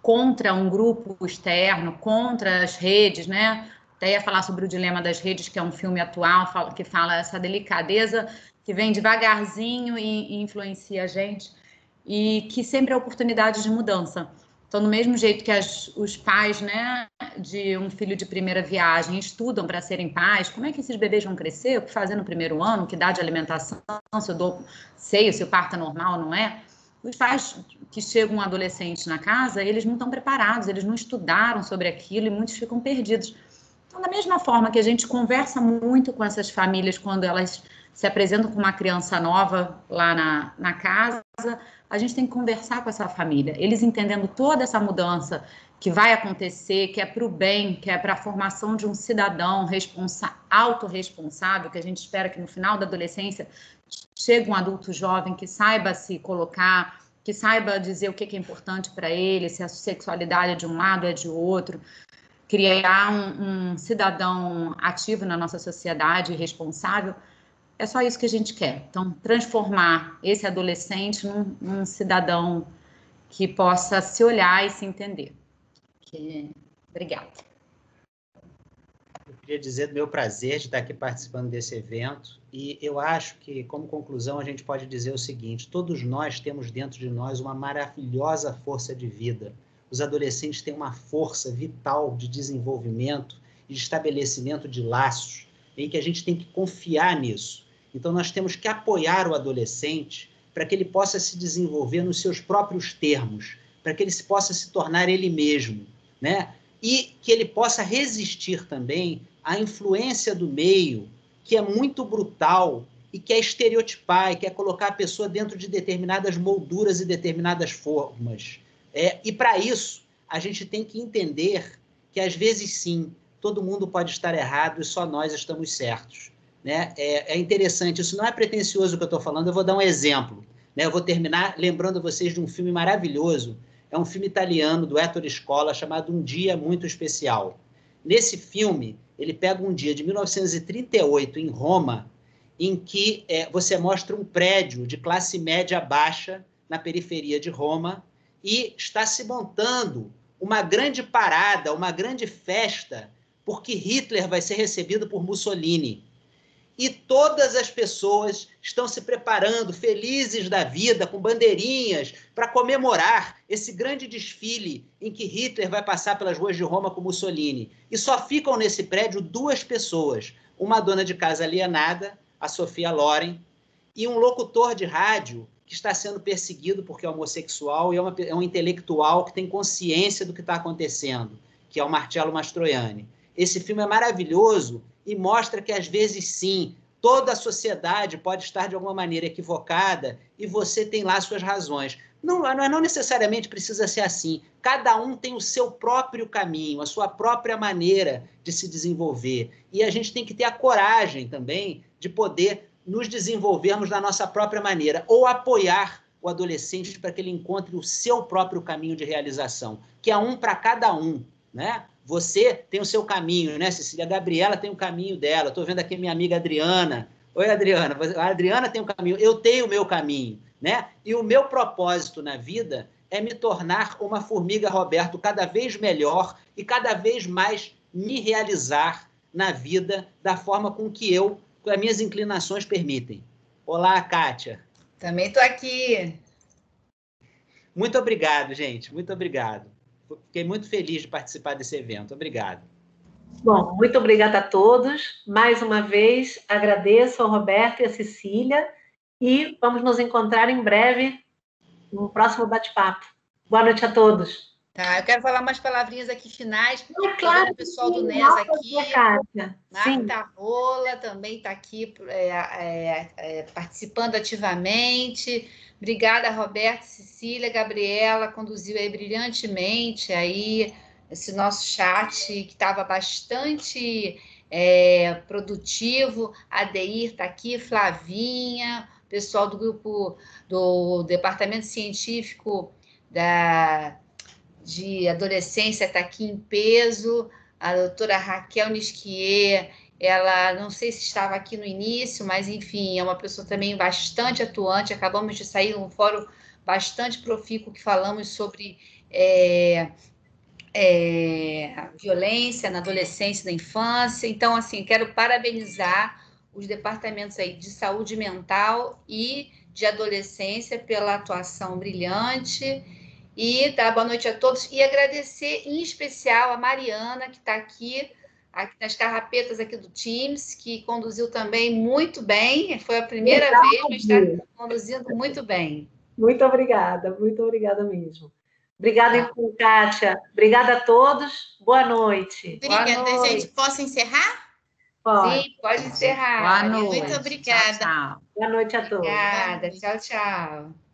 contra um grupo externo, contra as redes, né? Até ia falar sobre o Dilema das Redes, que é um filme atual, que fala essa delicadeza que vem devagarzinho e influencia a gente, e que sempre é oportunidade de mudança. Então, do mesmo jeito que os pais, né, de um filho de primeira viagem estudam para serem pais, como é que esses bebês vão crescer, o que fazer no primeiro ano, que idade de alimentação, se eu dou seio, se o parto é normal ou não é. Os pais que chegam um adolescente na casa, eles não estão preparados, eles não estudaram sobre aquilo e muitos ficam perdidos. Então, da mesma forma que a gente conversa muito com essas famílias quando elas se apresentam com uma criança nova lá na casa, a gente tem que conversar com essa família. Eles entendendo toda essa mudança que vai acontecer, que é para o bem, que é para a formação de um cidadão autorresponsável, que a gente espera que no final da adolescência chegue um adulto jovem que saiba se colocar, que saiba dizer o que é importante para ele, se a sexualidade é de um lado, é de outro, criar um cidadão ativo na nossa sociedade, responsável. É só isso que a gente quer. Então, transformar esse adolescente num cidadão que possa se olhar e se entender. Obrigada. Eu queria dizer do meu prazer de estar aqui participando desse evento, e eu acho que, como conclusão, a gente pode dizer o seguinte: todos nós temos dentro de nós uma maravilhosa força de vida. Os adolescentes têm uma força vital de desenvolvimento e de estabelecimento de laços, em que a gente tem que confiar nisso. Então, nós temos que apoiar o adolescente para que ele possa se desenvolver nos seus próprios termos, para que ele possa se tornar ele mesmo, né? E que ele possa resistir também à influência do meio, que é muito brutal e quer estereotipar e quer colocar a pessoa dentro de determinadas molduras e determinadas formas. E para isso, a gente tem que entender que, às vezes, sim, todo mundo pode estar errado e só nós estamos certos. Né? É interessante, isso não é pretensioso o que eu estou falando, eu vou dar um exemplo. Né? Eu vou terminar lembrando vocês de um filme maravilhoso, é um filme italiano do Ettore Scola chamado Um Dia Muito Especial. Nesse filme, ele pega um dia de 1938 em Roma, em que você mostra um prédio de classe média baixa na periferia de Roma e está se montando uma grande parada, uma grande festa, porque Hitler vai ser recebido por Mussolini. E todas as pessoas estão se preparando, felizes da vida, com bandeirinhas, para comemorar esse grande desfile em que Hitler vai passar pelas ruas de Roma com Mussolini. E só ficam nesse prédio duas pessoas, uma dona de casa alienada, a Sophia Loren, e um locutor de rádio que está sendo perseguido porque é homossexual e é um intelectual que tem consciência do que está acontecendo, que é o Marcello Mastroianni. Esse filme é maravilhoso e mostra que, às vezes, sim, toda a sociedade pode estar, de alguma maneira, equivocada e você tem lá suas razões. Não necessariamente precisa ser assim. Cada um tem o seu próprio caminho, a sua própria maneira de se desenvolver. E a gente tem que ter a coragem também de poder nos desenvolvermos da nossa própria maneira ou apoiar o adolescente para que ele encontre o seu próprio caminho de realização, que é um para cada um, né? Você tem o seu caminho, né, Cecília? A Gabriela tem o caminho dela. Estou vendo aqui minha amiga Adriana. Oi, Adriana. A Adriana tem o caminho, eu tenho o meu caminho, né? E o meu propósito na vida é me tornar uma formiga Roberto cada vez melhor e cada vez mais me realizar na vida da forma com que as minhas inclinações permitem. Olá, Kátia. Também estou aqui. Muito obrigado, gente. Muito obrigado. Fiquei muito feliz de participar desse evento. Obrigado. Bom, muito obrigada a todos. Mais uma vez, agradeço ao Roberto e à Cecília e vamos nos encontrar em breve no próximo bate-papo. Boa noite a todos. Tá, eu quero falar umas palavrinhas aqui finais. Claro, o pessoal do NES aqui. Marta Rola também está aqui participando ativamente. Obrigada, Roberto, Cecília, Gabriela, conduziu aí brilhantemente aí esse nosso chat, que estava bastante produtivo. A Deir está aqui, Flavinha, pessoal do grupo do Departamento Científico de Adolescência está aqui em peso, a doutora Raquel Nisquier Ela, não sei se estava aqui no início, mas, enfim, é uma pessoa também bastante atuante. Acabamos de sair num fórum bastante profícuo que falamos sobre violência na adolescência e na infância. Então, assim, quero parabenizar os departamentos aí de saúde mental e de adolescência pela atuação brilhante. E dar boa noite a todos e agradecer em especial a Mariana, que está aqui nas carrapetas aqui do Teams, que conduziu também muito bem. Foi a primeira vez, mas está conduzindo muito bem. Muito obrigada mesmo. Obrigada, então, Kátia. Obrigada a todos. Boa noite. Obrigada, gente. Posso encerrar? Pode. Sim, pode encerrar. Boa noite. Muito obrigada. Tchau, tchau. Boa noite a todos. Obrigada. Tchau, tchau.